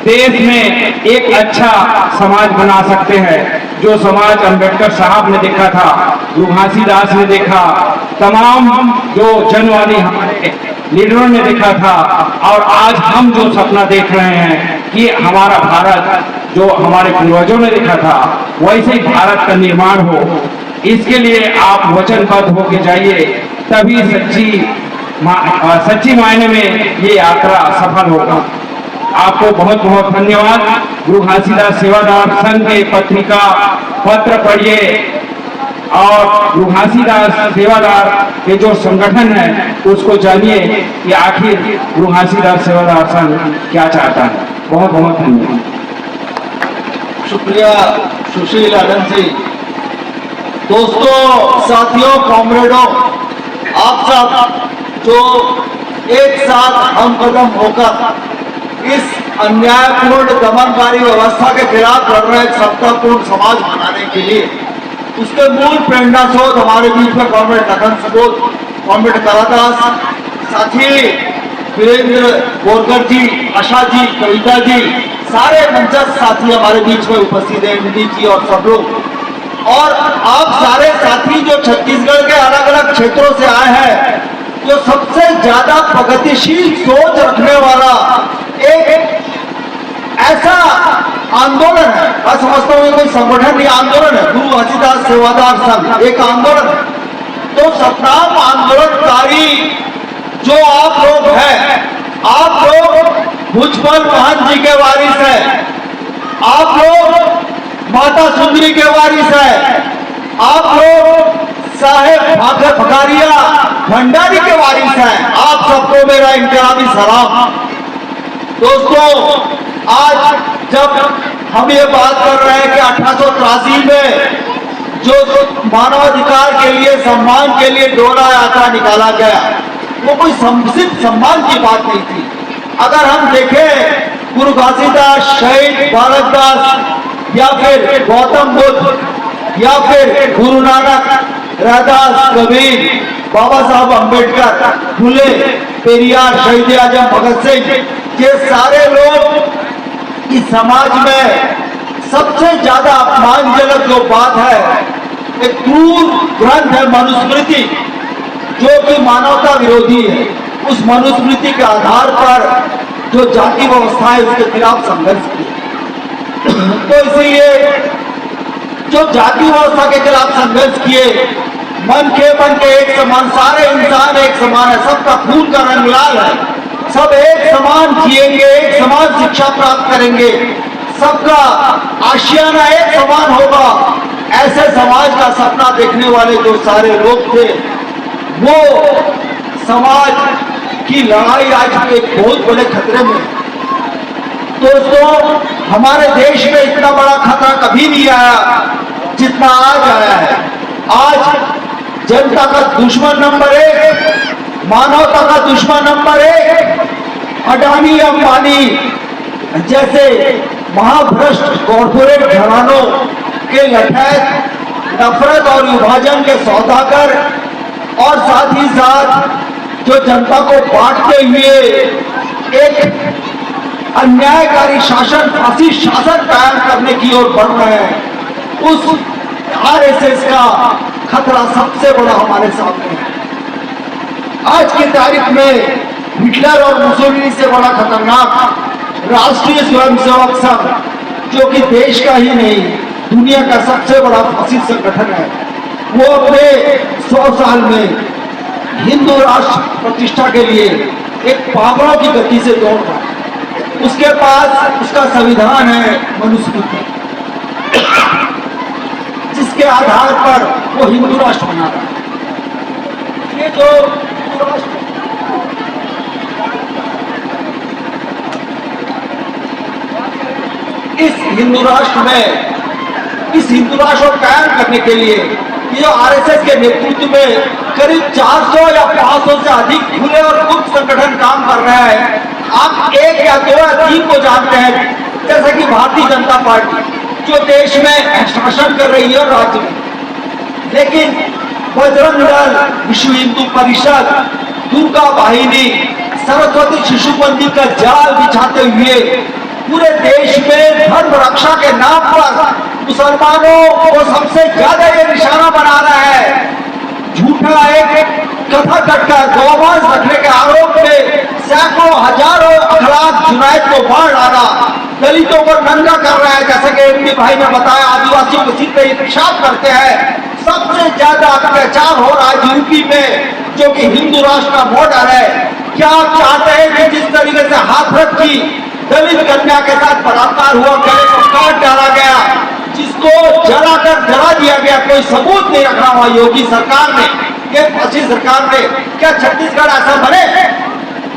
देश में एक अच्छा समाज बना सकते हैं। जो समाज अंबेडकर साहब ने देखा था, जो घासीदास ने देखा, तमाम जो जनवादी हमारे लीडरों ने देखा था, और आज हम जो सपना देख रहे हैं कि हमारा भारत जो हमारे पूर्वजों ने देखा था वैसे ही भारत का निर्माण हो, इसके लिए आप वचनबद्ध होके जाइए, तभी सच्ची मायने में ये यात्रा सफल होगा। आपको बहुत बहुत धन्यवाद। गुरु घासीदास सेवादार संघ के पत्रिका पत्र पढ़िए और गुरु घासीदास सेवादार के जो संगठन है उसको जानिए कि आखिर गुरु घासीदास सेवादार संघ क्या चाहता है। बहुत बहुत धन्यवाद। शुक्रिया सुशील आनंद जी। दोस्तों, साथियों, कॉमरेडों, आप सब जो एक साथ हम कदम होकर इस अन्यायपूर्ण दमनकारी व्यवस्था के खिलाफ लड़ रहे सत्तापूर्ण समाज बनाने के लिए, उसके मूल प्रेरणा स्रोत हमारे बीच में कॉमरेड लखन सबोध, कॉमरेड करादास, साथी वीरेंद्र बोरकर जी, आशा जी, कविता जी, सारे मंचस्थ साथी हमारे बीच में उपस्थित हैं, विनीत जी और सब लोग, और आप सारे साथी जो छत्तीसगढ़ के अलग अलग क्षेत्रों से आए हैं, जो सबसे ज्यादा प्रगतिशील सोच रखने वाला एक ऐसा आंदोलन है, मैं समझता हूँ कोई संगठन नहीं, आंदोलन है। गुरु घासीदास सेवादार संघ एक आंदोलन है। तो सतनाम आंदोलनकारी जो आप लोग हैं, आप लोग भुजबल महंत जी के वारिस हैं, आप लोग माता सुंदरी के वारिस हैं, आप लोग साहेब भकारिया भंडारी के वारिस हैं। आप सबको मेरा इनकलाबी सलाम। दोस्तों, आज जब हम ये बात कर रहे हैं कि 1883 में जो मानवाधिकार के लिए, सम्मान के लिए डोला यात्रा निकाला गया, वो कोई सिर्फ सम्मान की बात नहीं थी। अगर हम देखें गुरु घासीदास, शहीद बालकदास, या फिर गौतम बुद्ध, या फिर गुरु नानक, रैदास, कबीर, बाबा साहब अम्बेडकर, फुले, पेरियार, शहीद आजम भगत सिंह, ये सारे लोग इस समाज में सबसे ज्यादा अपमानजनक जो बात है, एक क्रूर ग्रंथ है मनुस्मृति, जो कि मानवता विरोधी है। उस मनुस्मृति के आधार पर जो जाति व्यवस्था है उसके खिलाफ संघर्ष किया। तो इसलिए जो जाति व्यवस्था के खिलाफ संघर्ष किए, मन के एक समान, सारे इंसान एक समान है, सबका खून का रंग लाल है, सब एक समान जिएंगे, एक समान शिक्षा प्राप्त करेंगे, सबका आशियाना एक समान होगा, ऐसे समाज का सपना देखने वाले जो सारे लोग थे, वो समाज की लड़ाई आज एक बहुत बड़े खतरे में। दोस्तों, हमारे देश में इतना बड़ा खतरा कभी नहीं आया जितना आज आया है। आज जनता का दुश्मन नंबर 1, मानवता का दुश्मन नंबर 1 अडानी अंबानी जैसे महाभ्रष्ट कॉर्पोरेट घरानों के लठैत, नफरत और विभाजन के सौदागर और साथ ही साथ जो जनता को बांटते हुए एक अन्यायकारी शासन, फासी शासन कायम करने की ओर बढ़ रहे हैं, उस आरएसएस का खतरा सबसे बड़ा हमारे सामने है। आज की तारीख में हिटलर और मुसोलिनी से बड़ा खतरनाक राष्ट्रीय स्वयंसेवक संघ, जो कि देश का ही नहीं दुनिया का सबसे बड़ा फासिस्ट संगठन है, वो अपने 100 साल में हिंदू राष्ट्र प्रतिष्ठा के लिए एक पागलों की गति से दौड़ रहा है। उसके पास उसका संविधान है, मनुस्मृति, जिसके आधार पर वो हिंदू राष्ट्र बना रहा है। ये जो हिंदू राष्ट्र इस हिंदू राष्ट्र को कायम करने के लिए ये आरएसएस के नेतृत्व में करीब 400 या 500 से अधिक खुले और गुप्त संगठन काम कर रहे हैं। आप 1 या 2 या 3 को जानते हैं, जैसे कि भारतीय जनता पार्टी जो देश में शासन कर रही है राज्य में, लेकिन बजरंग दल, विश्व हिंदू परिषद, दुर्गा वाहिनी, सरस्वती शिशु मंदिर का जाल बिछाते हुए पूरे देश में धर्म रक्षा के नाम पर मुसलमानों को सबसे ज्यादा ये निशाना बना रहा है। झूठा एक कथा कटकर गौमांस रखने के आरोप में सैकड़ों हजारों अखलाक जुनैद को मार डाला, दलितों को नंगा कर रहा है, जैसे कि एमडी भाई ने बताया, आदिवासियों को सीधे पेशाब करते हैं। सबसे ज्यादा अत्याचार हो रहा है यूपी में, जो कि हिंदू राष्ट्र का बॉर्डर है। क्या आप चाहते हैं कि जिस तरीके से हाथरस की दलित कन्या के साथ बलात्कार हुआ, गले को काट डाला गया, जिसको जलाकर जला दिया गया, कोई सबूत नहीं रखा हुआ योगी सरकार ने, ये फासिस्ट सरकार ने, क्या छत्तीसगढ़ ऐसा बने?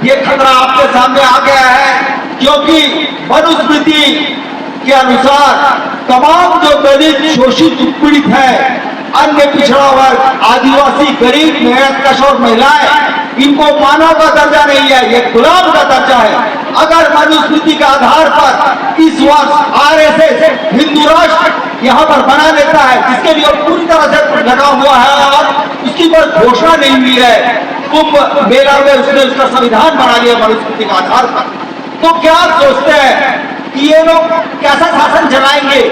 ये खतरा आपके सामने आ गया है, क्योंकि मनुस्मृति के अनुसार तमाम जो दलित, शोषित, उत्पीड़ित है, अन्य पिछड़ा वर्ग, आदिवासी, गरीब, मेहनतकश और महिलाएं, इनको मानव का दर्जा नहीं है, ये गुलाम का दर्जा है। अगर मनुस्मृति के आधार पर इस वर्ष आरएसएस हिंदू राष्ट्र यहाँ पर बना लेता है, जिसके लिए पूरी तरह से लगा हुआ है और उसकी कोई घोषणा नहीं हुई है, कुंभ मेला में उसने उसका संविधान बना लिया मनुस्मृति के आधार पर, तो क्या सोचते हैं कि ये लोग कैसा शासन चलाएंगे?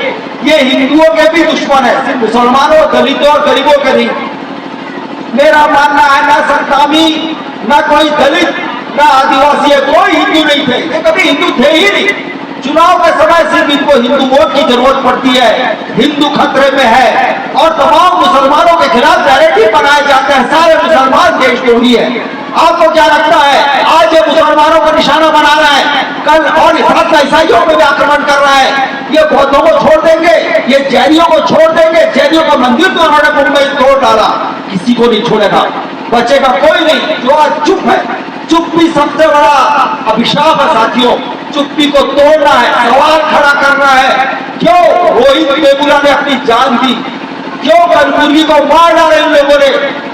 ये हिंदुओं के भी दुश्मन है, सिर्फ मुसलमानों, दलितों और गरीबों के नहीं। मेरा मानना है ना सरकामी, ना कोई दलित, ना आदिवासी, कोई हिंदू नहीं थे, ये कभी हिंदू थे ही नहीं। चुनाव के समय सिर्फ इनको हिंदू वोट की जरूरत पड़ती है, हिंदू खतरे में है और तमाम मुसलमानों के खिलाफ नैरेटिव बनाए जाते हैं, सारे मुसलमान देशद्रोही है। आपको क्या लगता है आज ये मुसलमानों को निशाना बना रहा है, कल और ईसाइयों पे भी आक्रमण कर रहा है? ये बौद्धों को छोड़ देंगे, ये जैनियों को छोड़ देंगे? जैनियों का मंदिर तो उन्होंने मुंबई तोड़ डाला, किसी को नहीं छोड़ेगा, बचेगा कोई नहीं। जो आज चुप है, चुप्पी सबसे बड़ा अभिशाप है साथियों, चुप्पी को तोड़ना है, सवाल खड़ा करना है। क्यों रोहित वेमुला ने अपनी जान दी? क्यों कलबुर्गी को मार डाले इन लोगों ने?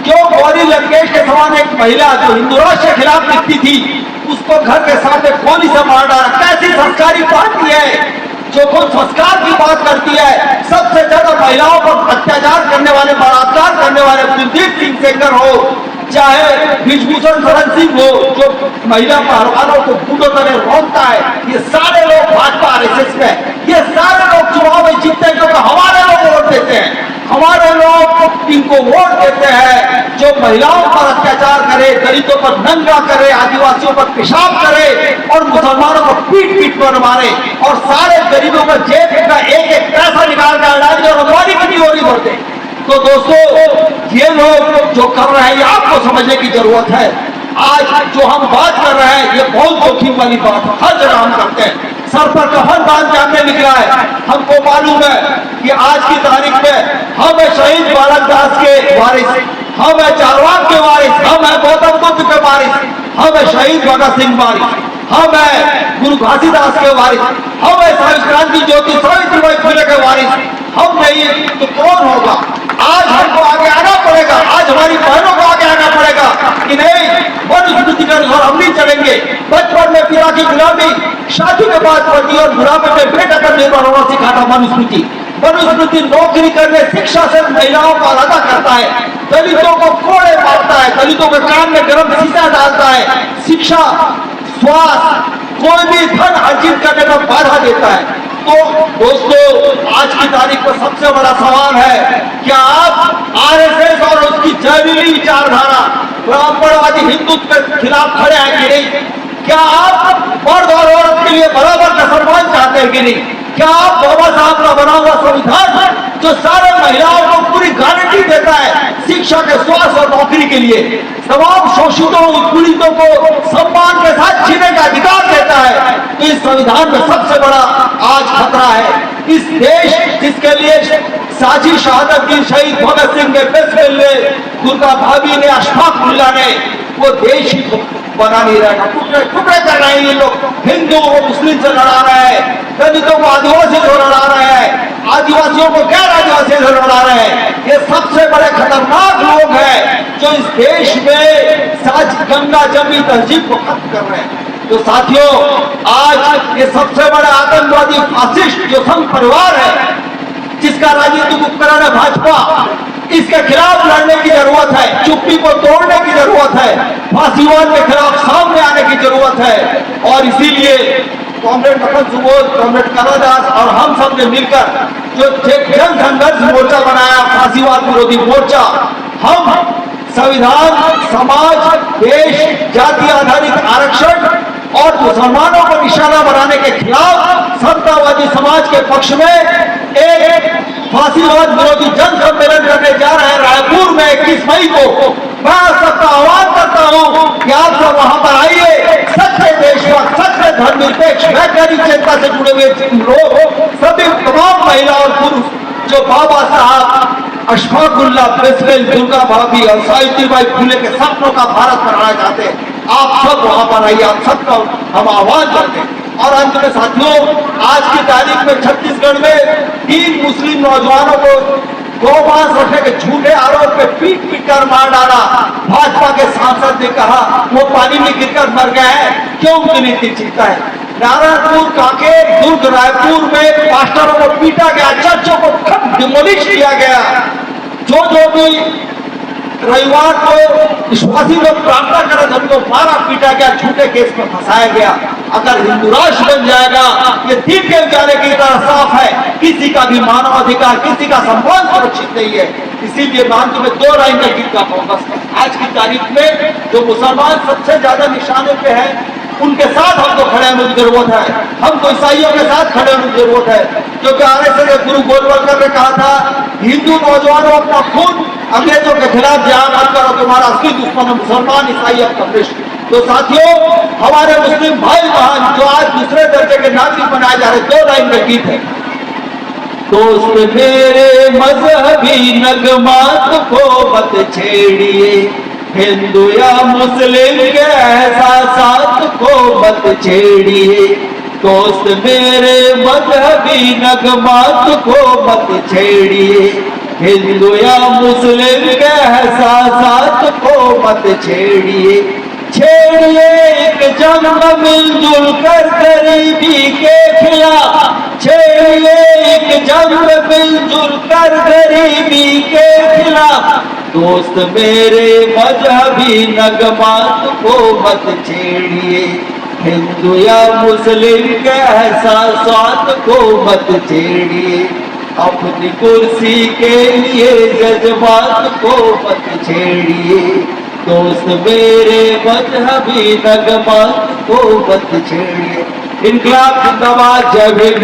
क्यों गौरी लंकेश के समान एक महिला जो हिंदू राष्ट्र के खिलाफ लिखती थी, उसको घर के सामने गोली से मार डाला? कैसी संस्कारी पार्टी है जो खुद संस्कार की बात करती है? सबसे ज्यादा महिलाओं पर अत्याचार करने वाले, बलात्कार करने वाले कुलदीप सिंह सेंगर हो, चाहे ब्रिजभूषण शरण सिंह हो, जो महिला पहलवानों को बूढ़ों तरह रोकता है, ये सारे लोग भाजपा आरएसएस में, ये सारे लोग चुनाव में जीतते हैं क्योंकि हमारे लोग वोट देते हैं, हमारे लोग इनको वोट देते हैं। जो महिलाओं पर अत्याचार करे, दलितों पर नंगा करे, आदिवासियों पर पेशाब करे और मुसलमानों को पीट पीट कर मारे और सारे गरीबों का जेब का एक एक पैसा निकाल कर डाले और हमारी कितनी हो रही होते। तो दोस्तों, ये लोग जो कर रहे हैं, आपको समझने की जरूरत है। आज जो हम बात कर रहे हैं, ये बहुत जोखिम वाली बात है, हर जगह हम करते हैं। सर पर कफन बांध के हमने निकला है, हमको मालूम है कि आज की तारीख में हम है शहीद बालक दास के वारिस, हम है चारवाक के वारिस, हम है गौतम बुद्ध के वारिस। हम है शहीद भगत सिंह वारिस, हम है गुरु घासीदास के वारिस, हम है सावित्री क्रांति ज्योति सावित्रीबाई फुले के वारिस। हम नहीं तो कौन होगा? आज हमको आगे आना पड़ेगा, आज हमारी बहनों को आगे आना पड़ेगा कि नहीं, मनुस्मृति के अनुसार हम नहीं चलेंगे। बचपन में पिता की गुलामी, शादी के बाद पति और बुढ़ापे में बेटा पर निर्भर होना सिखाता मनुस्मृति। मनुस्मृति नौकरी करने, शिक्षा से महिलाओं को अलग करता है, दलितों को कोड़े मारता है, दलितों के कान में गर्म शीशा डालता है, शिक्षा, स्वास्थ्य, कोई भी धन अर्जित करने में बाधा देता है। तो दोस्तों, आज की तारीख में सबसे बड़ा सवाल है, क्या आप आरएसएस और उसकी जहरीली विचारधारा ब्राह्मणवादी हिंदुत्व के खिलाफ खड़े हैं कि नहीं? क्या आप मर्द और औरत के लिए बराबर का सम्मान चाहते हैं कि नहीं? क्या आप बाबा साहब का बना हुआ संविधान जो सारे महिलाओं को पूरी गारंटी देता है शिक्षा के, स्वास्थ्य और नौकरी के लिए, तमाम शोषितों उत्पीड़ितों को सम्मान के साथ जीने का अधिकार देता है, तो इस संविधान में सबसे बड़ा आज खतरा है। इस देश जिसके लिए साझी शहादत दी शहीद भगत सिंह के फैसले ने, दुर्गा भाभी ने, अशफाक उल्ला ने, वो देश ही बना नहीं रहेगा। टुकड़े टुकड़े कर रहे हैं ये लोग, हिंदू और मुस्लिम से लड़ा रहे हैं, दलितों को आदिवासी से लड़ा रहे हैं, आदिवासियों को गैर आदिवासी से लड़ा रहे हैं। ये सबसे बड़े खतरनाक लोग हैं जो इस देश में साझ गंगा जमी तहजीब को खत्म कर रहे हैं। तो साथियों, आज ये सबसे बड़ा आतंकवादी फासिस्ट जो संघ परिवार है, जिसका राजनीतिक उपकरण है भाजपा, इसके खिलाफ लड़ने की जरूरत है, चुप्पी को तोड़ने की जरूरत है, फांसीवाद के खिलाफ सामने आने की जरूरत है। और इसीलिए कॉमरेड लखन सुबोध, कॉमरेड कलादास और हम सब ने मिलकर जो जन संघर्ष मोर्चा बनाया, फांसीवाद विरोधी मोर्चा, हम संविधान, समाज, देश, जाति आधारित आरक्षण और मुसलमानों को निशाना बनाने के खिलाफ समतावादी समाज के पक्ष में एक फांसीवाद विरोधी जन सम्मेलन करने जा रहे हैं रायपुर में 21 मई को। मैं सबका आह्वान करता हूं कि आप सब वहां पर आइए। सच्चे देशभक्त, सच्चे धर्मनिरपेक्ष, वैज्ञानिक चेतना से जुड़े हुए लोग, सभी तमाम महिला और पुरुष जो बाबा साहब, अशफाक उल्ला, बेसबेल, दुर्गा भाभी और सावित्रीबाई फुले के सपनों का भारत बनाना चाहते हैं, आप सब वहां पर आइए। आप सबका हम आह्वान करते हैं। और अंत में साथियों, आज की तारीख में छत्तीसगढ़ में 3 मुस्लिम नौजवानों को गौमांस रखने के झूठे आरोप में पीट पीट कर मार डाला। भाजपा के सांसद ने कहा वो पानी में गिरकर मर गए हैं, क्यों उनकी नीति चिंता है? नारायणपुर, कांकेर, दुर्ग, रायपुर में पास्टरों को पीटा गया, चर्चों को डिमोलिश किया गया। जो भी रविवार को विश्वासी लोग प्रार्थना कर रहे थे उनको मारा पीटा गया, झूठे केस में फंसाया गया। अगर हिंदू राष्ट्र बन जाएगा, ये दिन के उजाले की तरह साफ है, किसी का भी मानव अधिकार, किसी का सम्मान सुरक्षित नहीं है। इसीलिए मैं में 2 लाइन का गीत का फोकस है। आज की तारीख में जो मुसलमान सबसे ज्यादा निशाने पे है, उनके साथ हमको खड़े होने की जरूरत है। हमको ईसाइयों के साथ खड़े होने की जरूरत है, क्योंकि आरएसएस के गुरु गोलवलकर ने कहा था, हिंदू नौजवानों अपना खून अंग्रेजों के खिलाफ जहां मत करो, तुम्हारा असली दुश्मन है मुसलमान, ईसाई और कम्युनिस्ट। तो साथियों, हमारे मुस्लिम भाई बहन जो आज दूसरे दर्जे के नागरिक बनाए जा रहे, 2 लाइन में गीत है। दोस्त मेरे मजहबी नगमात को मत छेड़िए, हिंदू या मुस्लिम के एहसासात को मत छेड़िए। दोस्त मेरे मजहबी नगमात को मत छेड़िए, हिंदू या मुस्लिम के एहसासात को मत छेड़िए। छेड़िए एक जंग मिलजुल कर गरीबी के खिलाफ, छेड़िए एक जंग मिलजुल कर गरीबी के खिलाफ। दोस्त मेरे मजहबी नगमात को मत छेड़िए, हिंदू या मुस्लिम के एहसासात को मत छेड़िए। अपनी कुर्सी के लिए जज्बात को मत छेड़िए, दोस्त मेरे मजहबी नगमात को मत छेड़िए। इनकलाब जिंदाबाद, जय भीम।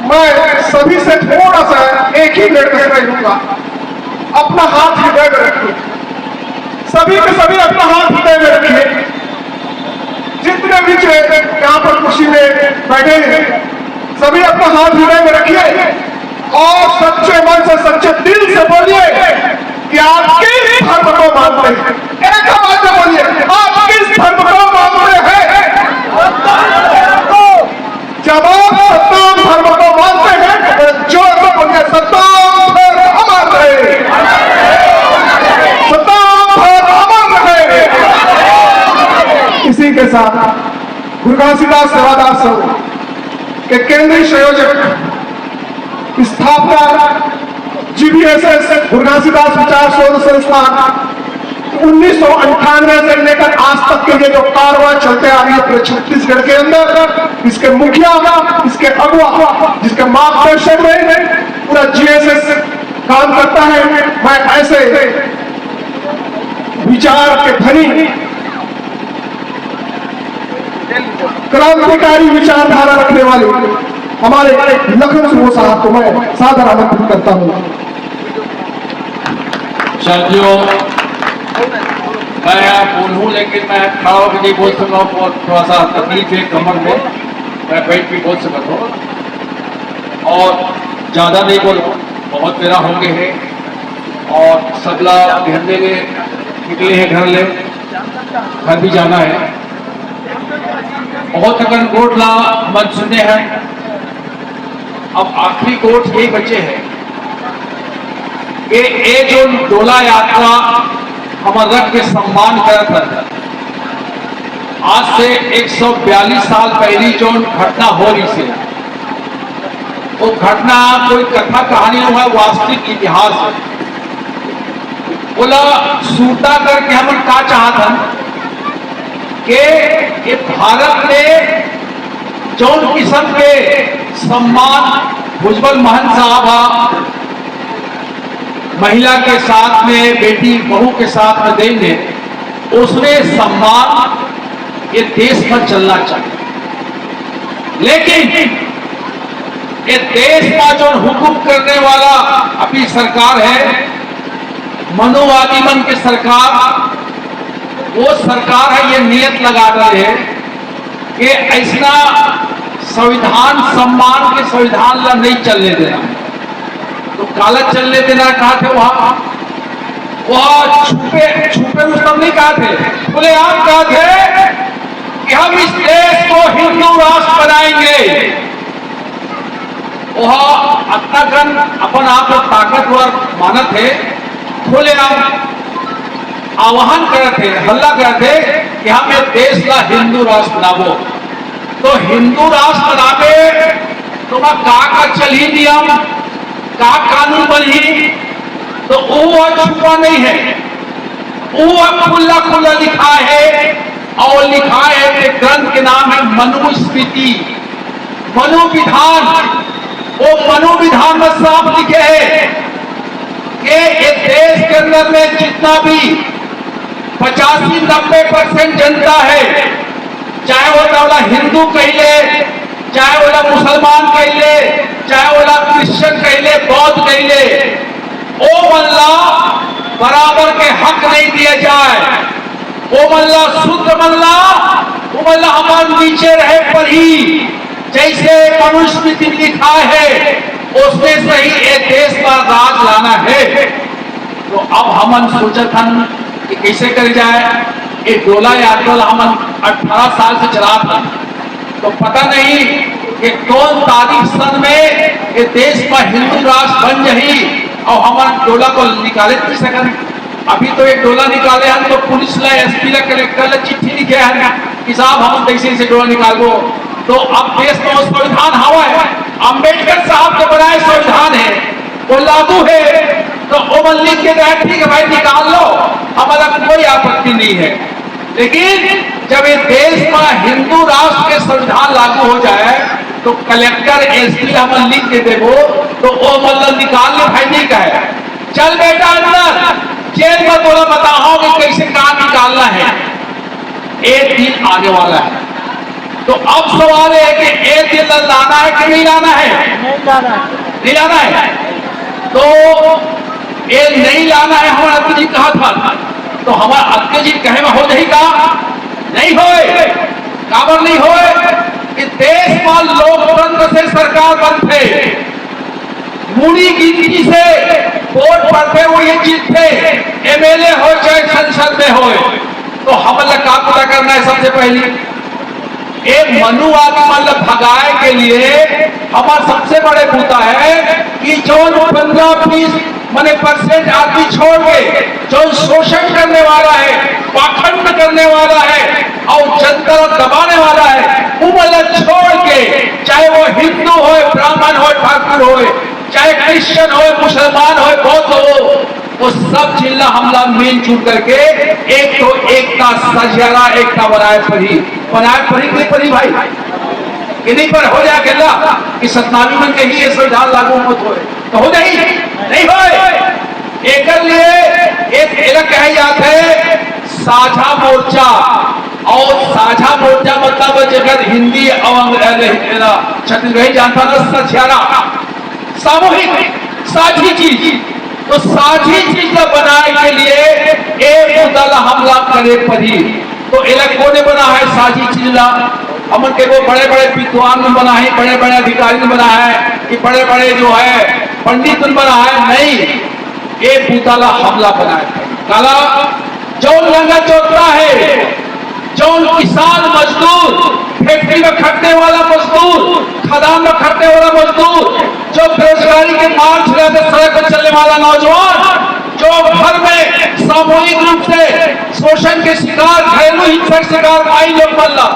मैं सभी से थोड़ा सा एक ही निर्देश लूंगा, अपना हाथ हृदय में रखिए। सभी के सभी अपना हाथ हृदय में रखिए। जितने भी यहाँ पर खुशी में बैठे हैं, सभी अपना हाथ हृदय में रखिए और सच्चे मन से, सच्चे दिल से बोलिए कि आप किस धर्म को मानते हैं। एक आवाज जब आप सत्ताम धर्म को मानते हैं तो जोर से बोलिए सत्ताम धर्म अमर रहे, सत्ताम धर्म अमर रहे। इसी के साथ गुरु घासीदास सेवादार संघ के केंद्रीय संयोजक स्थापना GBSS गुरु घासीदास विचार शोध संस्थान 1998 से लेकर आज तक के लिए जो कारवां चलते आ रही है पूरे छत्तीसगढ़ के अंदर, इसके मुखिया, इसके अगुवा, जिसके मार्गदर्शन में पूरा GSS काम करता है। मैं ऐसे विचार के धनी क्रांतिकारी विचारधारा रखने वाले हमारे लखन सिंह साहब को मैं सादर आमंत्रित करता हूँ। साथियों, मैं बोलूं लेकिन मैं खड़ा होकर नहीं बोल सका हूँ, और थोड़ा सा तकलीफ है कमर में, मैं बैठ के बोल सकता हूँ और ज्यादा नहीं बोलूँ, बहुत मेरा होंगे है और सगला घेरने में निकले हैं, घर भी जाना है। बहुत अगन गोट ला मन सुने हैं, अब आखिरी गोट यही बचे हैं कि ये जो डोला यात्रा हमारा रख के सम्मान करता था, आज से 142 साल पहली जो घटना हो रही से, वो घटना कोई कथा कहानी नहीं है, वास्तविक इतिहास है। बोला सूता करके हम क्या चाहता कि ये भारत में जौन किस्म के सम्मान भुजबल महंत साहब महिला के साथ में, बेटी बहू के साथ में देंगे, उसमें सम्मान ये देश पर चलना चाहिए। लेकिन ये देश का जो हुकुम करने वाला अपनी सरकार है, मनोवादी मन की सरकार, वो सरकार है, ये नियत लगा रही है कि ऐसा संविधान सम्मान के संविधान ला नहीं चलने देना। तो काला चलने देना कहा थे, वहां छुपे रुस्तम नहीं कहा थे, खुले आम कहा थे कि हम इस देश को हिंदू राष्ट्र बनाएंगे। वह अपना गण अपन आप ताकतवर मानत है, खुले आम आह्वान करते, हल्ला करते कि हम ये देश का हिंदू राष्ट्र बनावो। तो हिंदू राष्ट्र बनावे तो का चली नियम, का कानून बनी, तो वो छुपा नहीं है, वो खुला खुला लिखा है। और लिखा है कि ग्रंथ के नाम है मनुस्मृति, मनुविधान। वो मनुविधान में साफ लिखे है कि इस देश के अंदर में जितना भी 85-90% जनता है, चाहे वो वाला हिंदू कहले, चाहे वो मुसलमान कहले, चाहे वो क्रिश्चियन कहले, बौद्ध कहले, ओ मल्ला बराबर के हक नहीं दिए जाए। ओ मल्ला शुद्ध मल्ला, वो मल्ला हमारे नीचे रहे पर ही, जैसे मनुस्मृति लिखा है उसमें सही एक देश का राज लाना है। तो अब हम सोचत हन कि कैसे कर जाए। ये डोला यात्रा हम 18 साल से चला था, तो पता नहीं कि कौन तारीख सन में ये देश में हिंदू राष्ट्र बन जाही और हमारे डोला को निकाले नहीं सकन। अभी तो एक डोला निकाले हैं तो पुलिस ला, SP ला, कलेक्टर ला चिट्ठी लिखे हैं कि साहब हम कैसे से डोला निकालो। तो अब देश में संविधान हवा है, अंबेडकर साहब के बनाए संविधान है, वो लागू है, तो वो लिख के गए ठीक है भाई निकाल लो, हमारा कोई आपत्ति नहीं है। लेकिन जब ये देश में हिंदू राष्ट्र के संविधान लागू हो जाए तो कलेक्टर SP हम लिख के देवो, तो वो मतलब निकालने भाई नहीं कहे, चल बेटा अंदर जेल में तोड़ा बताओ कि कैसे काम निकालना है। एक दिन आने वाला है, तो अब सवाल है कि एक दिन लाना है कि नहीं लाना है? नहीं लाना है। तो ये नहीं लाना है, हमारा अध्यक्ष जी कहा था, तो हमारा अध्यक्ष जी कहे में हो जाएगा? नहीं होए, काबर नहीं होए कि देश में लोकतंत्र से सरकार बनते, मूड़ी गिनती से वोट पड़ते हुए ये जीतते, MLA हो चाहे संसद में हो। तो हमें काम पूरा करना है सबसे पहले, एक मनुवादी मतलब भगाए के लिए हमारा सबसे बड़े मुद्दा है कि जो 15-20 मैंने परसेंट आदमी छोड़ के जो शोषण करने वाला है, पाखंड करने वाला है और जनता दबाने वाला है, वो मतलब छोड़ के, चाहे वो हिंदू हो, ब्राह्मण हो, ठाकुर हो, चाहे क्रिश्चियन हो, मुसलमान हो, बौद्ध हो, वो सब जिला हमला मिलजुल करके एक तो एकता सजियारा एकता बनाए पड़ी नहीं पड़ी भाई, इन्हीं पर हो जाए अकेला कि सतनामी मन के ही ये संविधान लागू मत हो तो हो नहीं हो। एक लिए एक एला कहे जाते है साझा मोर्चा, और साझा मोर्चा मतलब जगह हिंदी और छत्तीसगढ़ी जानता ना, सजियारा सामूहिक साझी चीज, तो साझी चीज बनाने के लिए एक मुद्दा हमला करे पड़ी। तो इलाकों ने बना है साझी चीज ला, हमन के वो बड़े बड़े विद्वान ने बना है, बड़े बड़े अधिकारी ने बना है, कि बड़े बड़े जो है पंडित ने बना है, नहीं, एक मुद्दा हमला बनाया काला जो लंगा चौथा है, जो किसान मजदूर, फैक्ट्री में खटने वाला मजदूर, खदान में खटने वाला मजदूर, जो बेरोजगारी के मार छिड़ाते सड़क पर चलने वाला नौजवान, जो घर में सामूहिक रूप से शोषण के शिकार, घरेलू हिंसा के शिकार आई लोग मल्ला,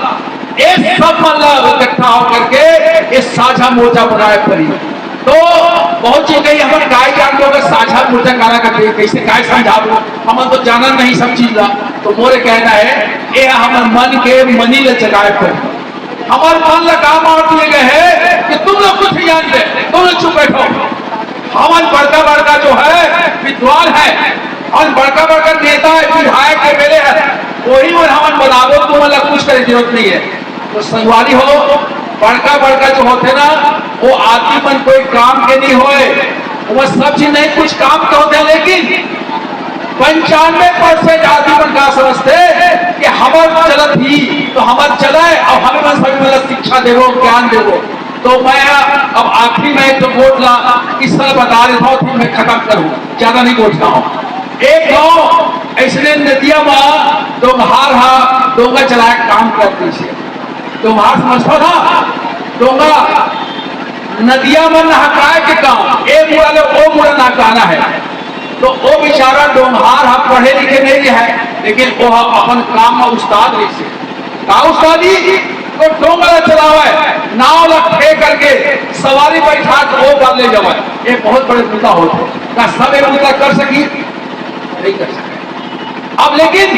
ये सब मल्ला इकट्ठा होकर के इस साझा मोर्चा बनाए पड़ी। तो बहुत चीज गई हमारे गाय जान लोग साझा मोर्चा गाना करते कैसे गाय समझा लो, हम तो जाना नहीं सब चीज ला। तो मोरे कहना है ये हमारे मन के मनी ले जगाए पर हमारे मन ला काम और दिए गए है कि तुम लोग कुछ नहीं जानते, तुम लोग चुप बैठो। हमारे बड़का बड़का जो है विद्वान है और बड़का बड़का नेता है, विधायक के मेले है, वही और हमारे बनावो, तुम लोग कुछ करने की जरूरत नहीं है। तो संगवारी हो, बड़का बड़का जो होते ना वो आदमी मन कोई काम के नहीं होए, वो सब चीज नहीं कुछ काम के होते, लेकिन 95% आदमी मन का समझते कि हमारे चलत ही तो हमारे चलाए और हमें मन सभी मतलब शिक्षा देवो, ज्ञान देवो। तो मैं अब आखिरी में एक तो वोट ला इस तरह बता देता हूँ, मैं खत्म करूँ, ज्यादा नहीं बोलता हूँ। एक गाँव ऐसे नदिया में डोंगहार हा डोंगा चलाए काम करती से, डोंगहार समझता था, डोंगा नदिया में नहकाए के काम, एक मुड़ा ले वो मुड़ा नहकाना है। तो वो बेचारा डोंगहार हा पढ़े लिखे नहीं है, लेकिन वो अपन काम में उस्ताद नहीं से का उस्तादी तो डोंगा चलावा है, नाव लगे करके सवारी बैठा वो बाल ले जावा, ये बहुत बड़े मुद्दा होते क्या सब एक मुद्दा कर सकी नहीं कर सके। अब लेकिन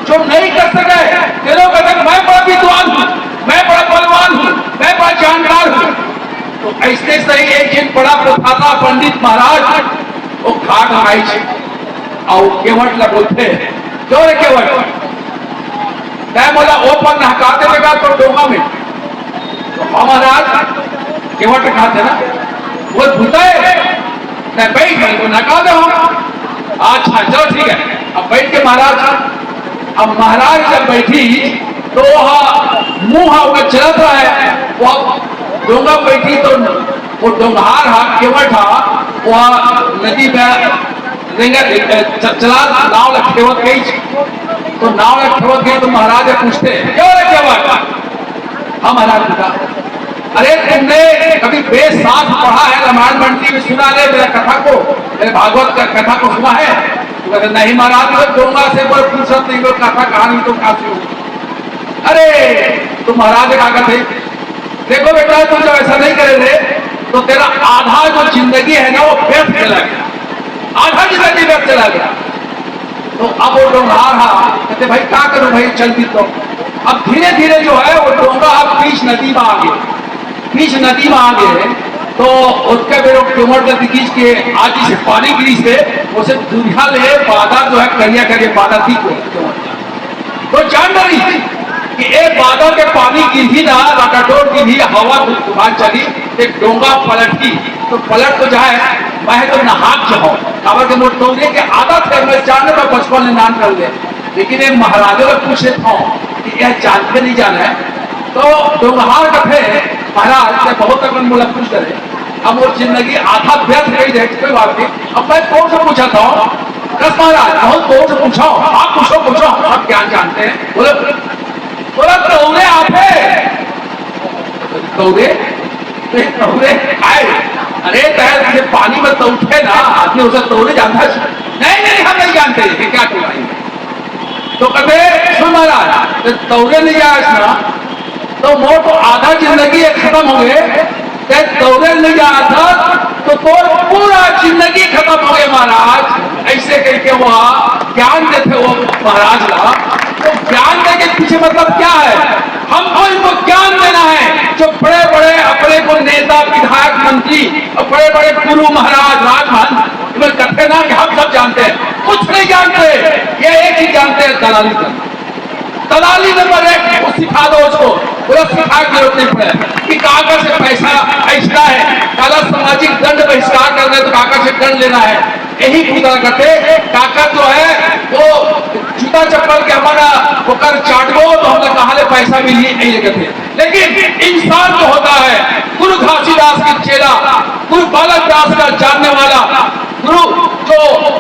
जो नहीं कर सके तेरे कहते मैं बड़ा विद्वान हूँ, मैं बड़ा बलवान हूँ, मैं बड़ा जानकार हूँ। तो ऐसे सही एक दिन बड़ा प्रथाता पंडित महाराज वो खाट आई और केवट ला बोलते क्यों रे केवट मैं बोला ओपन नहकाते देगा तो डोंगा में, तो महाराज केवट खाते ना वो भूता मैं बैठ गई तो नहका दे हम। अच्छा चलो ठीक है, अब बैठ के महाराज, अब महाराज जब बैठी तो मुंह चलत रहा है, वो डोंगा बैठी तो वो डोंगहार हा केवट हा वह नदी में चला नाव खेवत गई, तो नाव खेवत गई तो महाराज पूछते क्यों रे केवट? हाँ महाराज पिता, अरे तुमने कभी वेद शास्त्र पढ़ा है, रामायण मंडी में सुना है मेरा कथा को, मेरे भागवत का कथा को सुना है? तो कहते नहीं महाराज, तो डोंगा से कोई फुर्सत नहीं, कोई कथा कहानी तो काफी हो। अरे तो महाराज क्या कहते देखो बेटा तुम जब ऐसा नहीं करे थे तो तेरा आधा जो जिंदगी है ना वो व्यर्थ चला गया, आधा जिंदगी व्यर्थ चला गया। तो अब वो डोंगहार हा कहते भाई क्या करूं भाई चलती तो। अब धीरे धीरे जो है वो डोंगा अब बीच नदी में आ गए, बीच नदी में आ गए तो उसके बेरो केवट खींच के आज से पानी गिरी से उसे दुनिया ले बाधा जो है करिया करिए बाधा थी तो जान रही कि एक बादल के पानी गिरी ना रटाटोर गिरी, हवा तूफान चली, एक डोंगा पलटी तो पलट तो जाए मैं तो नहाक जाओ खबर के मोट तो कि आदत है मैं जानने में बचपन में नान कर ले, लेकिन एक महाराजों को पूछे था कि यह जानते नहीं जाना है तो डोंगहार कथे महाराज से बहुत तक बोला पूछ करे अब वो जिंदगी आधा व्यर्थ गई रहे कोई बात नहीं। अब मैं कौन से पूछा था कस महाराज बहुत कौन से पूछा आप पूछो आप ज्ञान जानते हैं बोले बोला तौरे आते तौरे तौरे खाए। अरे तैर पानी में तो उठे ना आदमी, उसे तौरे जानता है? नहीं हम नहीं जानते क्या टोलाई। तो कहते सुन महाराज तौरे नहीं आया ना तो मोर तो आधा जिंदगी खत्म हो गए। तौरे नहीं आया था तो पूरा जिंदगी खत्म हो गए महाराज। ऐसे करके वह ज्ञान देते वो महाराज ला। तो ज्ञान देने के पीछे मतलब क्या है? हमको इनको ज्ञान देना है। जो बड़े बड़े अपने को नेता विधायक मंत्री और बड़े बड़े गुरु महाराज राजमहल इन्हें कहते ना कि हम सब जानते हैं, कुछ नहीं जानते। ये एक ही जानते हैं, दलाली करना। दलाली नंबर 1 वो सिखा दो उसको, पूरा सिखा की जरूरत नहीं पड़े कि कागज से पैसा ऐसा है, काला सामाजिक दंड बहिष्कार करना है तो कागज से दंड लेना है। यही पूरा करते काका जो है वो जूता चप्पल के हमारा वो कर चाटो तो हमने कहा ले पैसा भी नहीं लेते थे। लेकिन इंसान जो होता है, गुरु घासीदास की चेला, गुरु बालक दास का जानने वाला, गुरु जो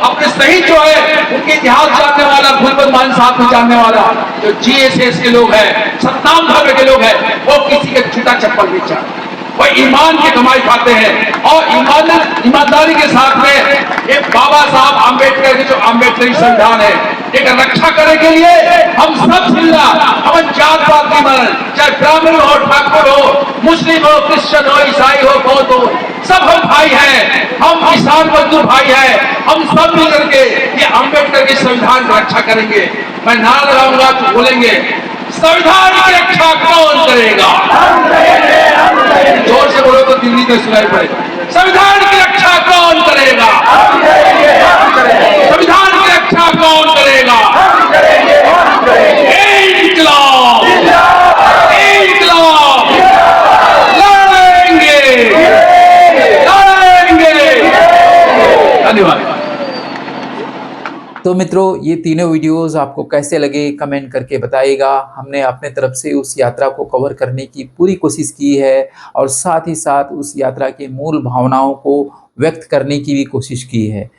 अपने सही जो है उनके इतिहास जानने वाला, गुलबंद मान साहब को जानने वाला, जो GSS के लोग हैं, सतनाम धर्म के लोग हैं, वो किसी के जूता चप्पल नहीं चाहते। वो ईमान की कमाई खाते हैं और ईमानदारी के साथ में एक बाबा साहब आम्बेडकर की जो आम्बेडकरी संविधान है एक रक्षा करने के लिए हम सब जिला, हम जात पात की मरण, चाहे ब्राह्मण हो, ठाकुर हो, मुस्लिम हो, क्रिश्चियन हो, ईसाई हो, बौद्ध हो, सब हम भाई हैं। हम किसान मजदूर भाई हैं। हम सब मिलकर के ये आम्बेडकर के संविधान की रक्षा करेंगे। मैं नारा लगाऊंगा तो बोलेंगे संविधान की रक्षा कौन करेगा? जोर से बोलो तो दिल्ली में सुनाई पड़े। संविधान की रक्षा कौन करेगा? संविधान की रक्षा कौन करेगा? इंकलाब, इंकलाब, लड़ेंगे, लड़ेंगे। धन्यवाद। तो मित्रों, ये तीनों वीडियोस आपको कैसे लगे कमेंट करके बताइएगा। हमने अपने तरफ से उस यात्रा को कवर करने की पूरी कोशिश की है और साथ ही साथ उस यात्रा के मूल भावनाओं को व्यक्त करने की भी कोशिश की है।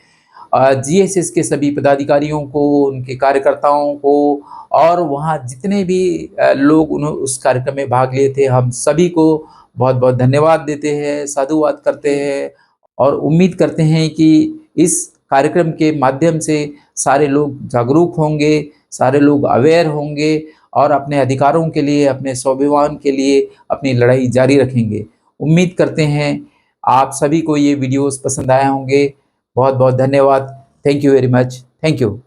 GSS के सभी पदाधिकारियों को, उनके कार्यकर्ताओं को और वहाँ जितने भी लोग उस कार्यक्रम में भाग लिए थे, हम सभी को बहुत बहुत धन्यवाद देते हैं, साधुवाद करते हैं और उम्मीद करते हैं कि इस कार्यक्रम के माध्यम से सारे लोग जागरूक होंगे, सारे लोग अवेयर होंगे और अपने अधिकारों के लिए, अपने स्वाभिमान के लिए अपनी लड़ाई जारी रखेंगे। उम्मीद करते हैं आप सभी को ये वीडियोस पसंद आए होंगे। बहुत बहुत धन्यवाद। Thank you very much. Thank you.